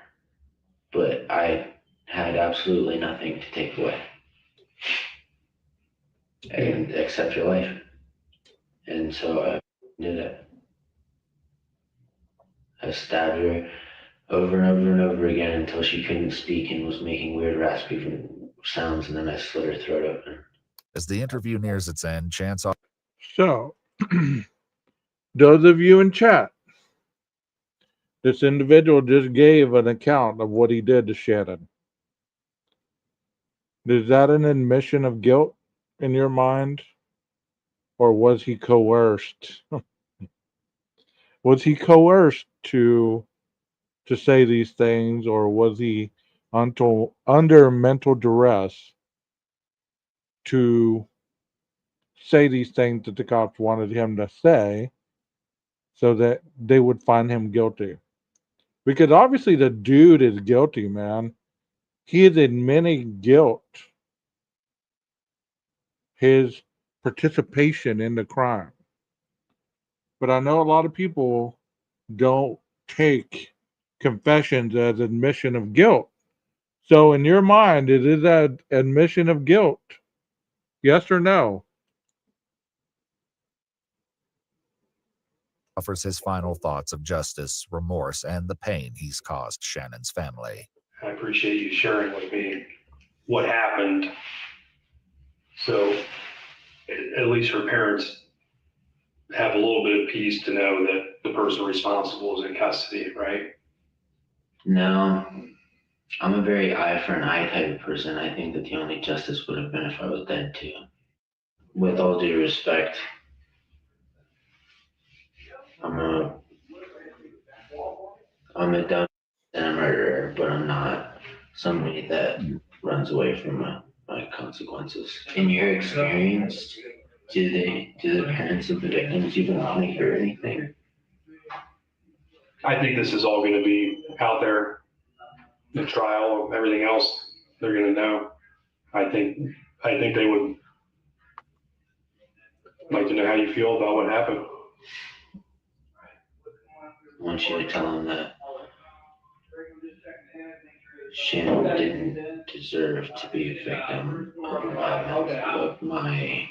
But I had absolutely nothing to take away. And except your life. And so I did it. I stabbed her over and over and over again until she couldn't speak and was making weird raspy sounds, and then I slit her throat open. As the interview nears its end, Chance So, those of you in chat, this individual just gave an account of what he did to Shannon. Is that an admission of guilt in your mind? Or was he coerced? Was he coerced to say these things, or was he under mental duress to say these things that the cops wanted him to say so that they would find him guilty? Because obviously the dude is guilty, man. He is admitting guilt, his participation in the crime. But I know a lot of people don't take confessions as admission of guilt. So in your mind, is it an admission of guilt? Yes or no? Offers his final thoughts of justice, remorse, and the pain he's caused Shannon's family. I appreciate you sharing with me what happened. So at least her parents have a little bit of peace to know that the person responsible is in custody, right? No, I'm a very eye for an eye type of person. I think that the only justice would have been if I was dead too. With all due respect, I'm a dumb and a murderer, but I'm not somebody that runs away from my consequences. In your experience, do the parents of the victims even want to hear anything? I think this is all going to be out there, the trial, everything else. They're going to know. I think they would like to know how you feel about what happened. I want you to tell them that Shannon didn't deserve to be a victim of my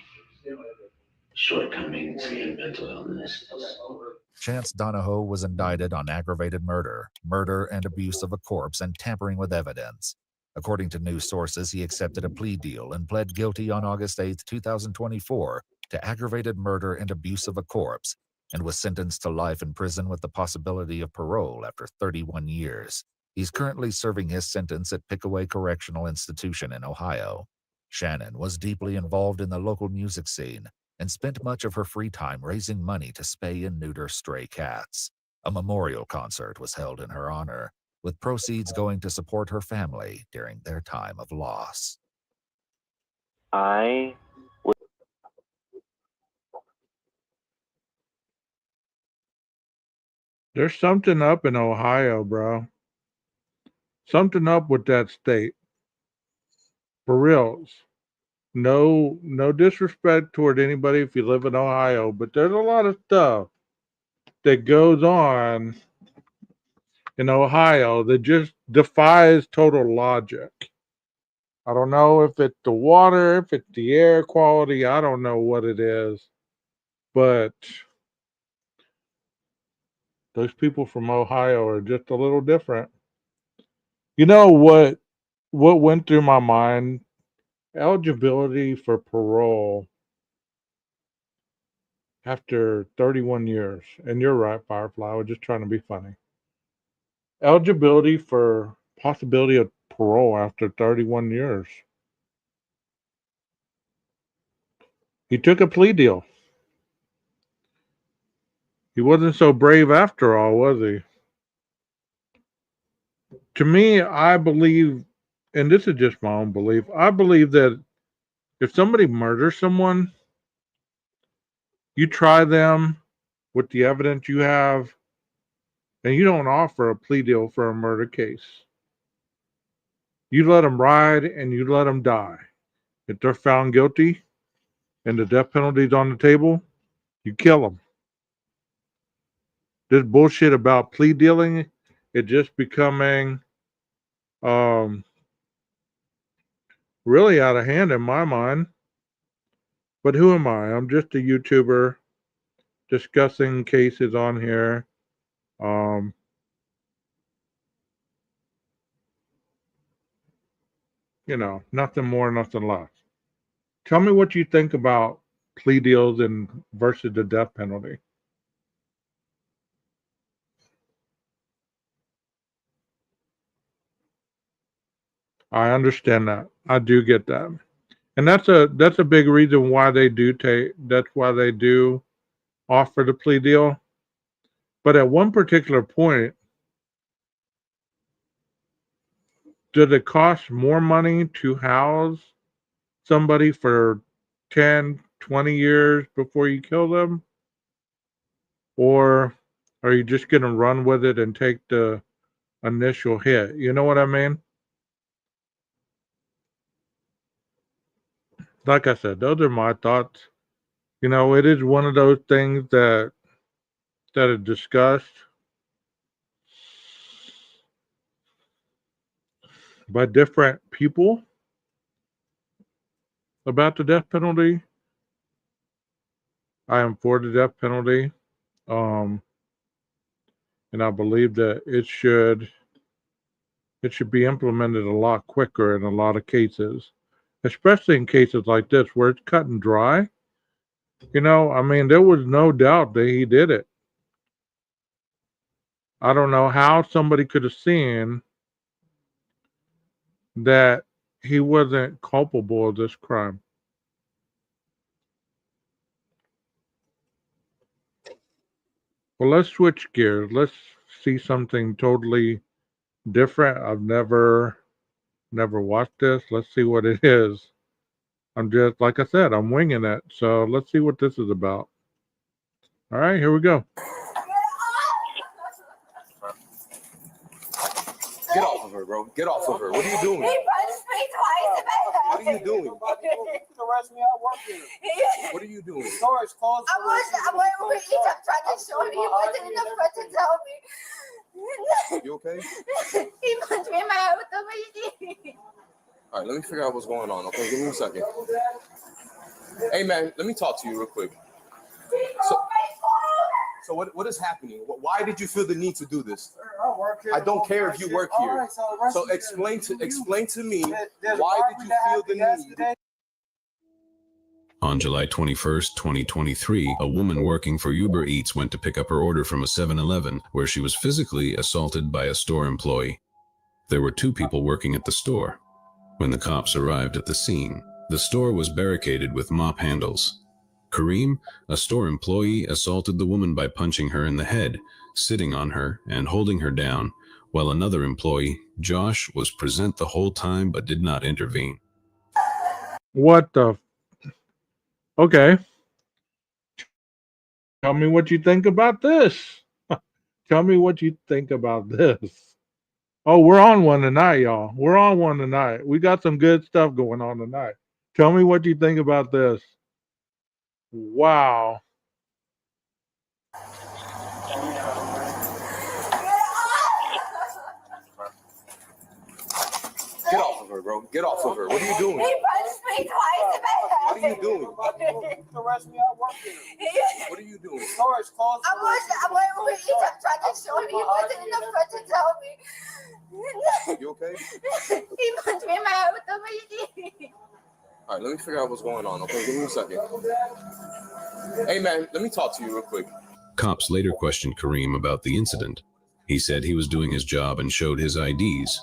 shortcomings and mental illnesses. Chance Donahoe was indicted on aggravated murder, murder and abuse of a corpse, and tampering with evidence. According to news sources, he accepted a plea deal and pled guilty on August 8, 2024, to aggravated murder and abuse of a corpse, and was sentenced to life in prison with the possibility of parole after 31 years. He's currently serving his sentence at Pickaway Correctional Institution in Ohio. Shannon was deeply involved in the local music scene and spent much of her free time raising money to spay and neuter stray cats. A memorial concert was held in her honor, with proceeds going to support her family during their time of loss. There's something up in Ohio, bro. Something up with that state. For reals. No disrespect toward anybody if you live in Ohio, but there's a lot of stuff that goes on in Ohio that just defies total logic. I don't know if it's the water, if it's the air quality, I don't know what it is, but those people from Ohio are just a little different. You know what went through my mind? Eligibility for parole after 31 years. And you're right, Firefly. I was just trying to be funny. Eligibility for possibility of parole after 31 years. He took a plea deal. He wasn't so brave after all, was he? To me, I believe, and this is just my own belief, I believe that if somebody murders someone, you try them with the evidence you have, and you don't offer a plea deal for a murder case. You let them ride and you let them die. If they're found guilty and the death penalty is on the table, you kill them. This bullshit about plea dealing, it just becoming really out of hand in my mind. But who am I? I'm just a YouTuber discussing cases on here. You know, nothing more, nothing less. Tell me what you think about plea deals and versus the death penalty. I understand that. I do get that. And that's a big reason why they do offer the plea deal. But at one particular point, does it cost more money to house somebody for 10, 20 years before you kill them? Or are you just going to run with it and take the initial hit? You know what I mean? Like I said, those are my thoughts. You know, it is one of those things that is discussed by different people about the death penalty. I am for the death penalty. And I believe that it should be implemented a lot quicker in a lot of cases, especially in cases like this where it's cut and dry. You know, I mean, there was no doubt that he did it. I don't know how somebody could have seen that he wasn't culpable of this crime. Well, let's switch gears. Let's see something totally different. I've never watched this. Let's see what it is. I'm just, like I said, I'm winging it. So let's see what this is about. All right, here we go. Get off of her, bro. Get off of her. What are you doing? He punched me twice. What are you doing? You can arrest me. I work here. What are you doing? The store is closed. I went over each. I'm trying to show him. He wasn't in the front to tell me. You okay? He punched me in my head with the machine. All right, let me figure out what's going on. Okay, give me a second. Hey, man, let me talk to you real quick. So what is happening? Why did you feel the need to do this? I work here. I don't care if you work here. All right, So explain to me why did you feel the need? On July 21st, 2023, a woman working for Uber Eats went to pick up her order from a 7-Eleven where she was physically assaulted by a store employee. There were 2 people working at the store. When the cops arrived at the scene, the store was barricaded with mop handles. Kareem, a store employee, assaulted the woman by punching her in the head, sitting on her, and holding her down, while another employee, Josh, was present the whole time but did not intervene. What the? Okay. Tell me what you think about this. Tell me what you think about this. Oh, we're on one tonight, y'all. We're on one tonight. We got some good stuff going on tonight. Tell me what you think about this. Wow. Get off of her, bro. Get off of her. What are you doing? He punched me twice. What are you doing? You can arrest me. I work here. What are you doing? The store is closed. I went over each. I'm trying to show him. He wasn't in the front to tell me. You okay? He punched me in my head with the machine. All right, let me figure out what's going on. Okay, give me a second. Hey, man, let me talk to you real quick. Cops later questioned Kareem about the incident. He said he was doing his job and showed his IDs.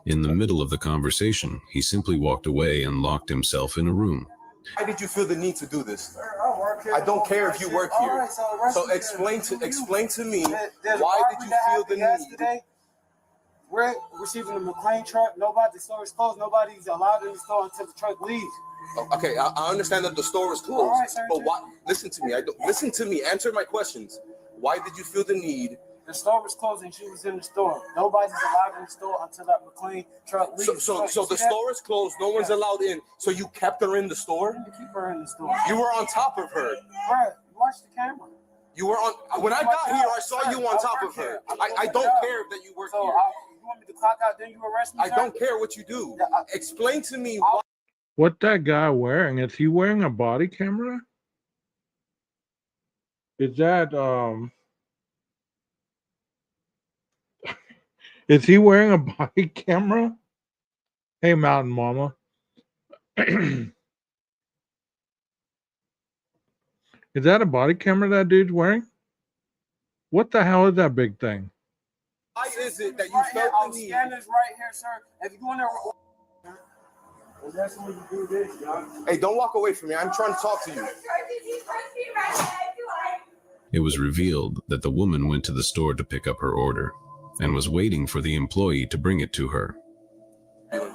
In the middle of the conversation, he simply walked away and locked himself in a room. Why did you feel the need to do this? I work here. I don't care if you work here. All right, So explain to me There's why a did you that feel the happened need? yesterday. We're receiving the McLean truck. The store is closed. Nobody's allowed in the store until the truck leaves. Okay, I understand that the store is closed, All right, sir, but why? Listen to me. Listen to me. Answer my questions. Why did you feel the need? The store was closed and she was in the store. Nobody's allowed in the store until that McLean truck leaves. So the store is closed. No one's allowed in. So you kept her in the store? You keep her in the store. You were on top of her. Bro, watch the camera. You were on. When I got here, I saw you on top of her. I don't care that you work So here. you want me to clock out, then you arrest me? I don't care what you do. Explain to me why. What that guy wearing? Is he wearing a body camera? Is that is he wearing a body camera? Hey, Mountain Mama. Is that a body camera that dude's wearing? What the hell is that big thing? Why is it that you felt the need? Scanners right here, sir. If you want to, that's when you do this, y'all. Hey, don't walk away from me. I'm trying to talk to you. It was revealed that the woman went to the store to pick up her order and was waiting for the employee to bring it to her. Kilo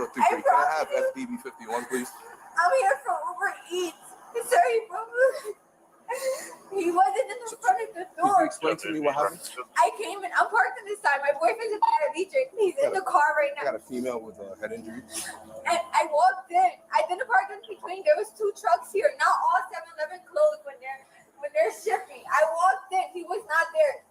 3, can I have FDB 51, please? I'm here for Uber Eats. Sorry, he wasn't in the front of the door. Can you explain to me what happened? I came in. I'm parked on this side. My boyfriend's a paraplegic. He's in the car right now. I got a female with a head injury. And I walked in. I didn't park in between. There was 2 trucks here. Not all 7-Eleven closed when they're shipping. I walked in. He was not there.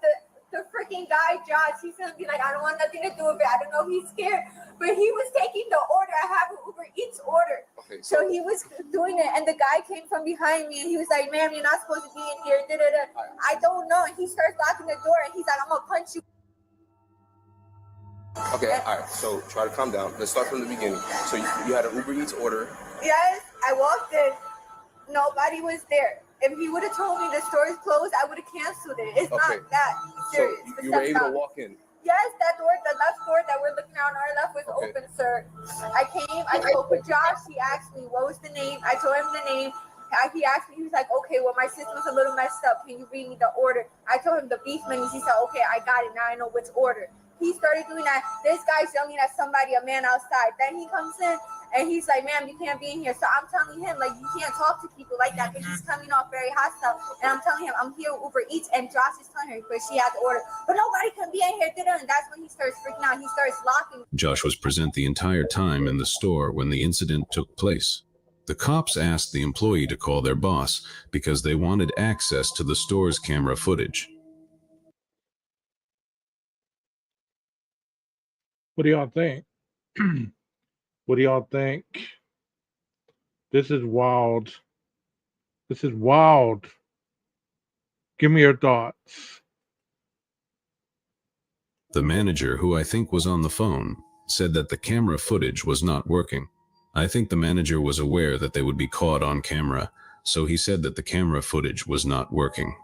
The freaking guy, Josh, he's gonna be like, I don't want nothing to do with it. I don't know if he's scared. But he was taking the order. I have an Uber Eats order. Okay, so he was doing it, and the guy came from behind me, and he was like, ma'am, you're not supposed to be in here. Da-da-da. I don't know. And he starts locking the door, and he's like, I'm gonna punch you. Okay, all right. So try to calm down. Let's start from the beginning. So you had an Uber Eats order. Yes, I walked in. Nobody was there. If he would have told me the store is closed, I would have canceled it. It's not that serious. So you were able to walk in. Yes, that door, the left door that we're looking at on our left was open, sir. I came, I spoke with Josh. He asked me, what was the name? I told him the name. He asked me, he was like, okay, well, my system's a little messed up. Can you read me the order? I told him the beef menus. He said, okay, I got it. Now I know which order. He started doing that. This guy's yelling at somebody, a man outside. Then he comes in and he's like, ma'am, you can't be in here. So I'm telling him, like, you can't talk to people like that because he's coming off very hostile. And I'm telling him, I'm here with Uber Eats. And Josh is telling her, but she has the order. But nobody can be in here. And that's when he starts freaking out. He starts locking. Josh was present the entire time in the store when the incident took place. The cops asked the employee to call their boss because they wanted access to the store's camera footage. What do y'all think? What do y'all think? This is wild. This is wild. Give me your thoughts. The manager, who I think was on the phone, said that the camera footage was not working. I think the manager was aware that they would be caught on camera, so he said that the camera footage was not working.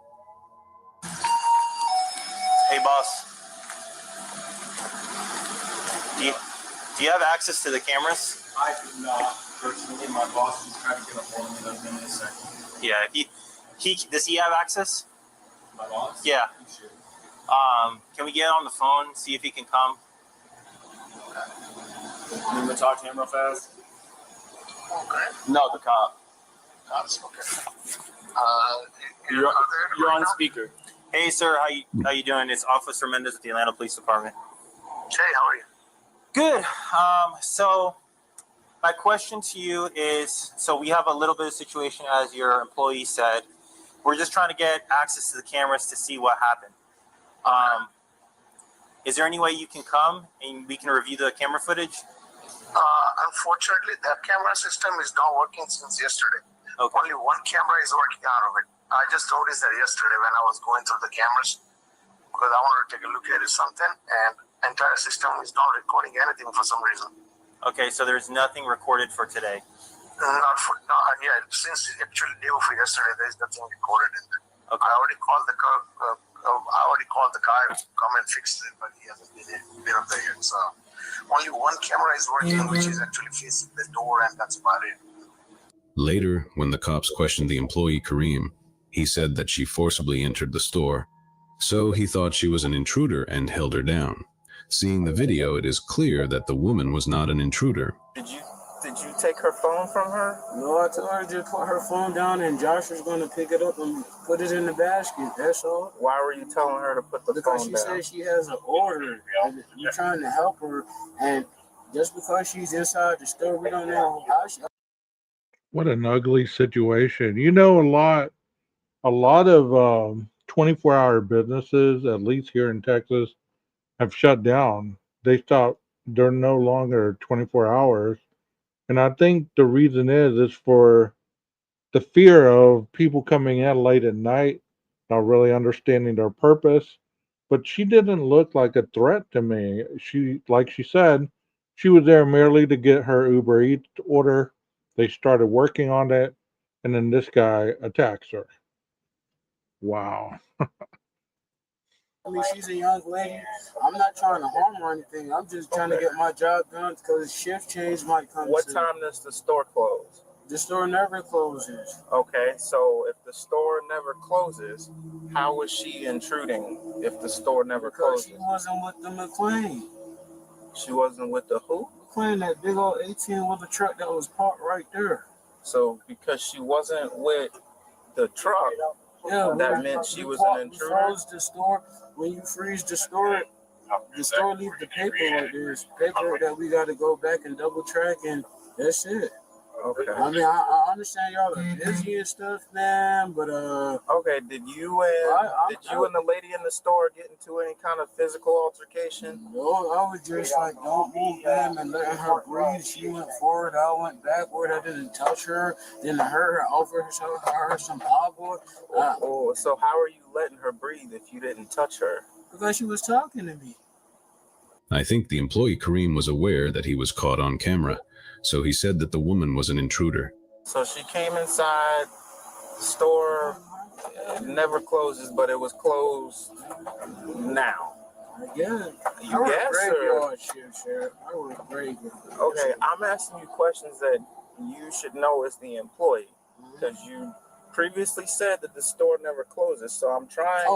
Hey, boss. Do you have access to the cameras? I do not personally. My boss is trying to get a hold of me. Let me in a second. Yeah. Does he have access? My boss? Yeah. He should. Can we get on the phone, see if he can come? You want to talk to him real fast? Okay. No, the cop. Cops, okay. You're on speaker. Hey, sir, how you doing? It's Officer Mendez with the Atlanta Police Department. Hey, how are you? Good. So my question to you is, so we have a little bit of situation, as your employee said. We're just trying to get access to the cameras to see what happened. Is there any way you can come and we can review the camera footage? Unfortunately, that camera system is not working since yesterday. Okay. Only one camera is working out of it. I just noticed that yesterday when I was going through the cameras because I wanted to take a look at something, and entire system is not recording anything for some reason. Okay, so there's nothing recorded for today. Since it's actually new for yesterday, there's nothing recorded in there. Okay. I already called the guy to come and fix it, but he hasn't been up there yet. So only one camera is working, which is actually facing the door, and that's about it. Later, when the cops questioned the employee Kareem, he said that she forcibly entered the store, so he thought she was an intruder and held her down. Seeing the video, it is clear that the woman was not an intruder. Did you take her phone from her? No, I told her to put her phone down and Josh was going to pick it up and put it in the basket. That's all. Why were you telling her to put the phone down? Because she said she has an order. I'm trying to help her, and just because she's inside the store, we don't know how she... What an ugly situation. You know, a lot of 24-hour businesses, at least here in Texas, have shut down. They're no longer 24 hours. And I think the reason is for the fear of people coming in late at night, not really understanding their purpose. But she didn't look like a threat to me. Like she said, she was there merely to get her Uber Eats order. They started working on it, and then this guy attacks her. Wow. I mean, she's a young lady. I'm not trying to harm her or anything. I'm just trying to get my job done because shift change might come. What time does the store close? The store never closes. Okay, so if the store never closes, how is she intruding if the store never closes? She wasn't with the McLean. She wasn't with the who? McLean, that big old 18-wheeler truck that was parked right there. So because she wasn't with the truck, that meant she was an intruder? Froze the store. When you freeze the store leaves the paperwork. There's paperwork that we got to go back and double track, and that's it. Okay. I mean, I understand y'all are busy and stuff, man, but okay. Did you and the lady in the store get into any kind of physical altercation? No, I was just like, don't move them and letting her breathe. She went forward, I went backward. I didn't touch her. Then I heard her over her some agua. So how are you letting her breathe if you didn't touch her? Because she was talking to me. I think the employee Kareem was aware that he was caught on camera, so he said that the woman was an intruder. So she came inside the store. It never closes, but it was closed now. Yeah, you guess, or? I work graveyard. Okay, I'm asking you questions that you should know as the employee, because you previously said that the store never closes. So I'm trying.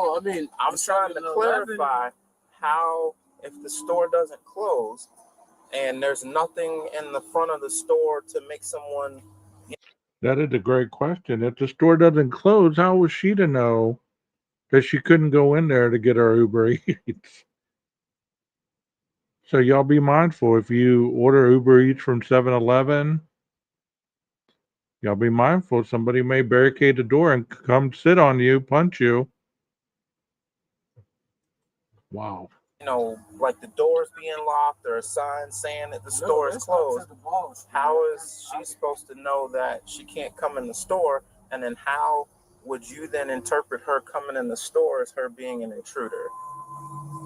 I'm trying to clarify how, if the store doesn't close, and there's nothing in the front of the store to make someone. That is a great question. If the store doesn't close, how was she to know that she couldn't go in there to get her Uber Eats? So y'all be mindful. If you order Uber Eats from 7-Eleven, y'all be mindful. Somebody may barricade the door and come sit on you, punch you. Wow. You know, like the doors being locked or a sign saying that the store is closed. How is she supposed to know that she can't come in the store? And then how would you then interpret her coming in the store as her being an intruder?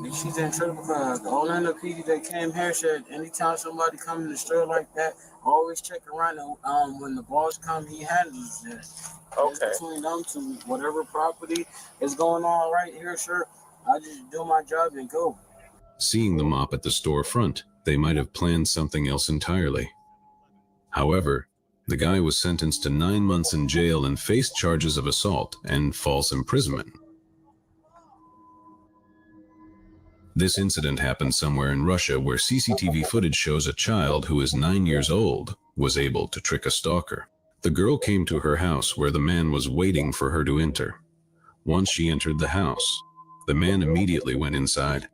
She's an intruder because the Orlando PD that came here said anytime somebody come in the store like that, always check around. When the boss come, he handles it. Okay. It's between them two, whatever property is going on right here, sir. I just do my job and go. Seeing the mop at the storefront, they might have planned something else entirely. However, the guy was sentenced to 9 months in jail and faced charges of assault and false imprisonment. This incident happened somewhere in Russia where CCTV footage shows a child who is 9 years old was able to trick a stalker. The girl came to her house where the man was waiting for her to enter. Once she entered the house, the man immediately went inside.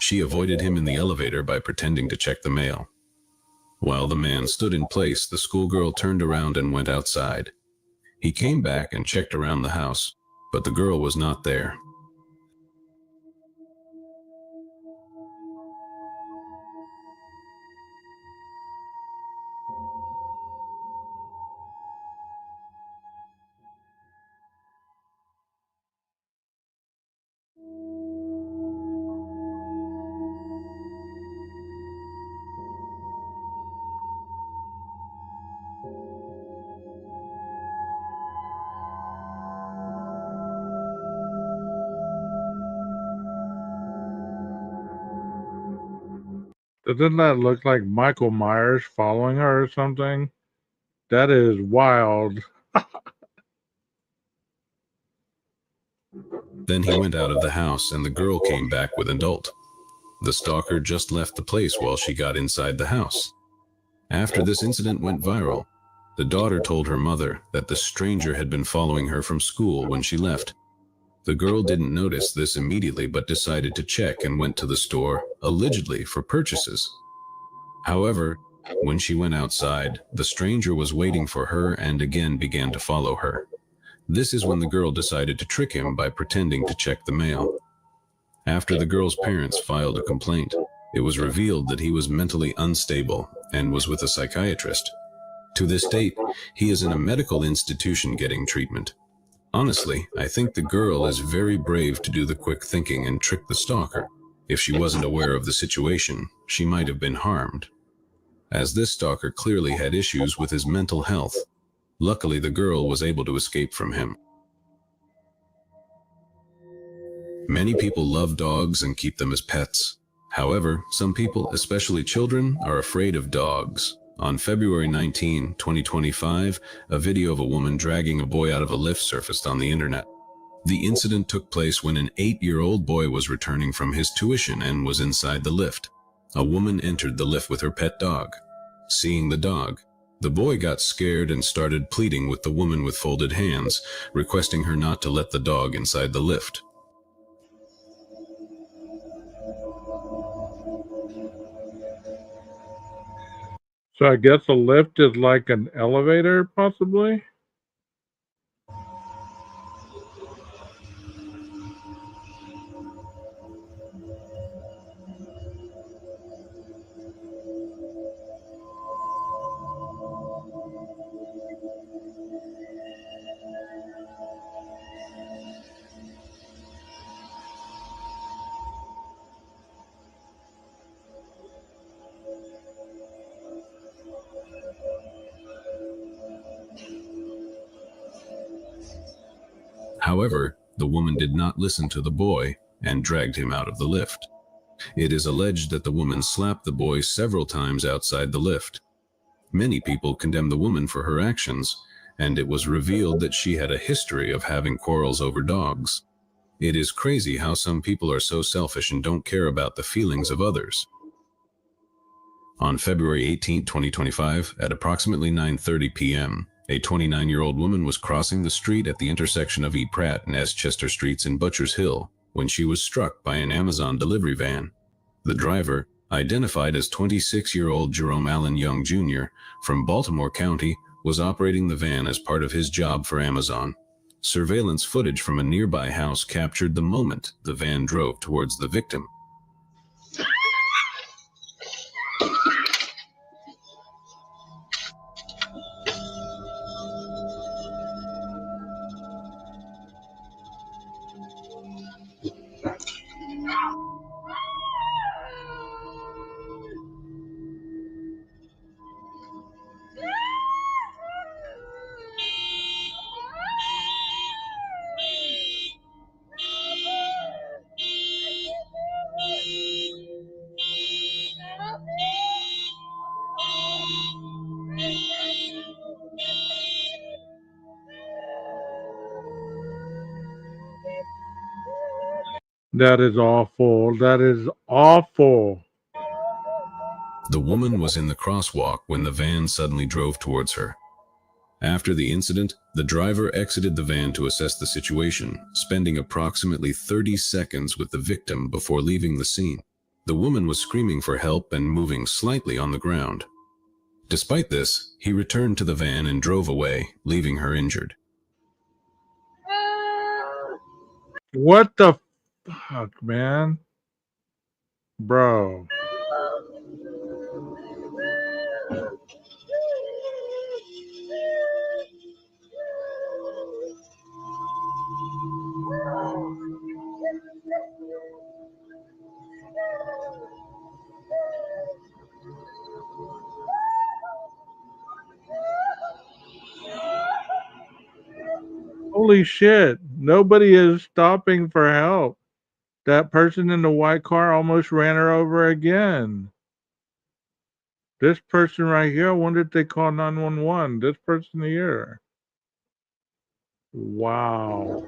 She avoided him in the elevator by pretending to check the mail. While the man stood in place, the schoolgirl turned around and went outside. He came back and checked around the house, but the girl was not there. Doesn't that look like Michael Myers following her or something? That is wild. Then he went out of the house and the girl came back with an adult. The stalker just left the place while she got inside the house. After this incident went viral, the daughter told her mother that the stranger had been following her from school when she left. The girl didn't notice this immediately but decided to check and went to the store, allegedly for purchases. However, When she went outside, the stranger was waiting for her and again began to follow her. This is when the girl decided to trick him by pretending to check the mail. After the girl's parents filed a complaint, it was revealed that he was mentally unstable and was with a psychiatrist. To this date, he is in a medical institution getting treatment. Honestly, I think the girl is very brave to do the quick thinking and trick the stalker. If she wasn't aware of the situation, she might have been harmed. As this stalker clearly had issues with his mental health, luckily the girl was able to escape from him. Many people love dogs and keep them as pets. However, some people, especially children, are afraid of dogs. On February 19, 2025, a video of a woman dragging a boy out of a lift surfaced on the internet. The incident took place when an 8-year-old boy was returning from his tuition and was inside the lift. A woman entered the lift with her pet dog. Seeing the dog, the boy got scared and started pleading with the woman with folded hands, requesting her not to let the dog inside the lift. So I guess a lift is like an elevator, possibly? However, the woman did not listen to the boy and dragged him out of the lift. It is alleged that the woman slapped the boy several times outside the lift. Many people condemn the woman for her actions, and it was revealed that she had a history of having quarrels over dogs. It is crazy how some people are so selfish and don't care about the feelings of others. On February 18, 2025, at approximately 9:30 p.m., a 29-year-old woman was crossing the street at the intersection of E. Pratt and S. Chester Streets in Butchers Hill when she was struck by an Amazon delivery van. The driver, identified as 26-year-old Jerome Allen Young Jr. from Baltimore County, was operating the van as part of his job for Amazon. Surveillance footage from a nearby house captured the moment the van drove towards the victim. That is awful. That is awful. The woman was in the crosswalk when the van suddenly drove towards her. After the incident, the driver exited the van to assess the situation, spending approximately 30 seconds with the victim before leaving the scene. The woman was screaming for help and moving slightly on the ground. Despite this, he returned to the van and drove away, leaving her injured. What the fuck, man? Bro. Holy shit. Nobody is stopping for help. That person in the white car almost ran her over again. This person right here, I wonder if they call 911. This person here. Wow.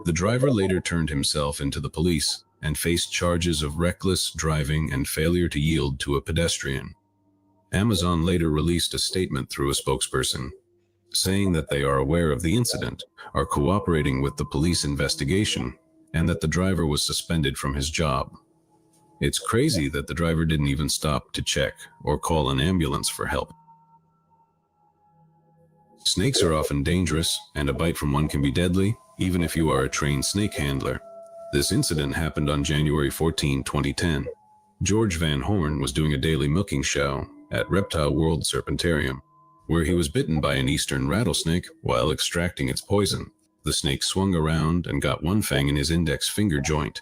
The driver later turned himself into the police and faced charges of reckless driving and failure to yield to a pedestrian. Amazon later released a statement through a spokesperson, saying that they are aware of the incident, are cooperating with the police investigation, and that the driver was suspended from his job. It's crazy that the driver didn't even stop to check or call an ambulance for help. Snakes are often dangerous, and a bite from one can be deadly, even if you are a trained snake handler. This incident happened on January 14, 2010. George Van Horn was doing a daily milking show at Reptile World Serpentarium, where he was bitten by an eastern rattlesnake while extracting its poison. The snake swung around and got one fang in his index finger joint.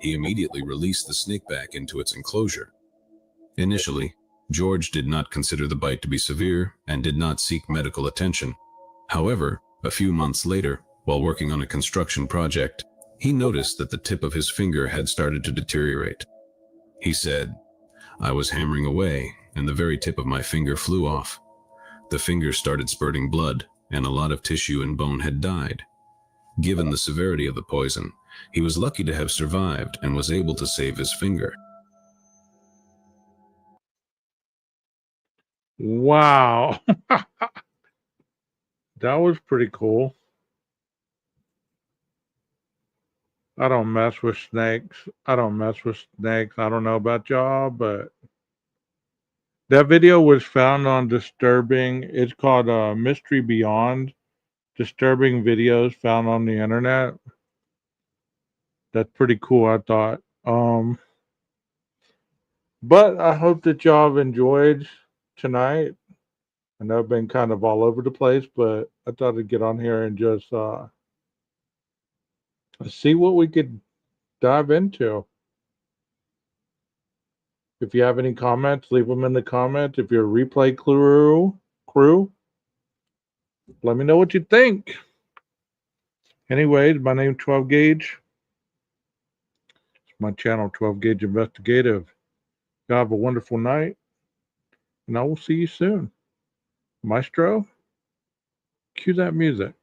He immediately released the snake back into its enclosure. Initially, George did not consider the bite to be severe and did not seek medical attention. However, a few months later, while working on a construction project, he noticed that the tip of his finger had started to deteriorate. He said, "I was hammering away, and the very tip of my finger flew off. The finger started spurting blood, and a lot of tissue and bone had died. Given the severity of the poison, he was lucky to have survived and was able to save his finger." Wow. That was pretty cool. I don't mess with snakes. I don't know about y'all, but that video was found on Disturbing. It's called Mystery Beyond. Disturbing videos found on the internet. That's pretty cool, I thought. But I hope that y'all have enjoyed tonight. I know I've been kind of all over the place, but I thought I'd get on here and just see what we could dive into. If you have any comments, leave them in the comments. If you're a replay crew, let me know what you think. Anyways, my name's 12 Gauge. It's my channel, 12 Gauge Investigative. Y'all have a wonderful night, and I will see you soon. Maestro, cue that music.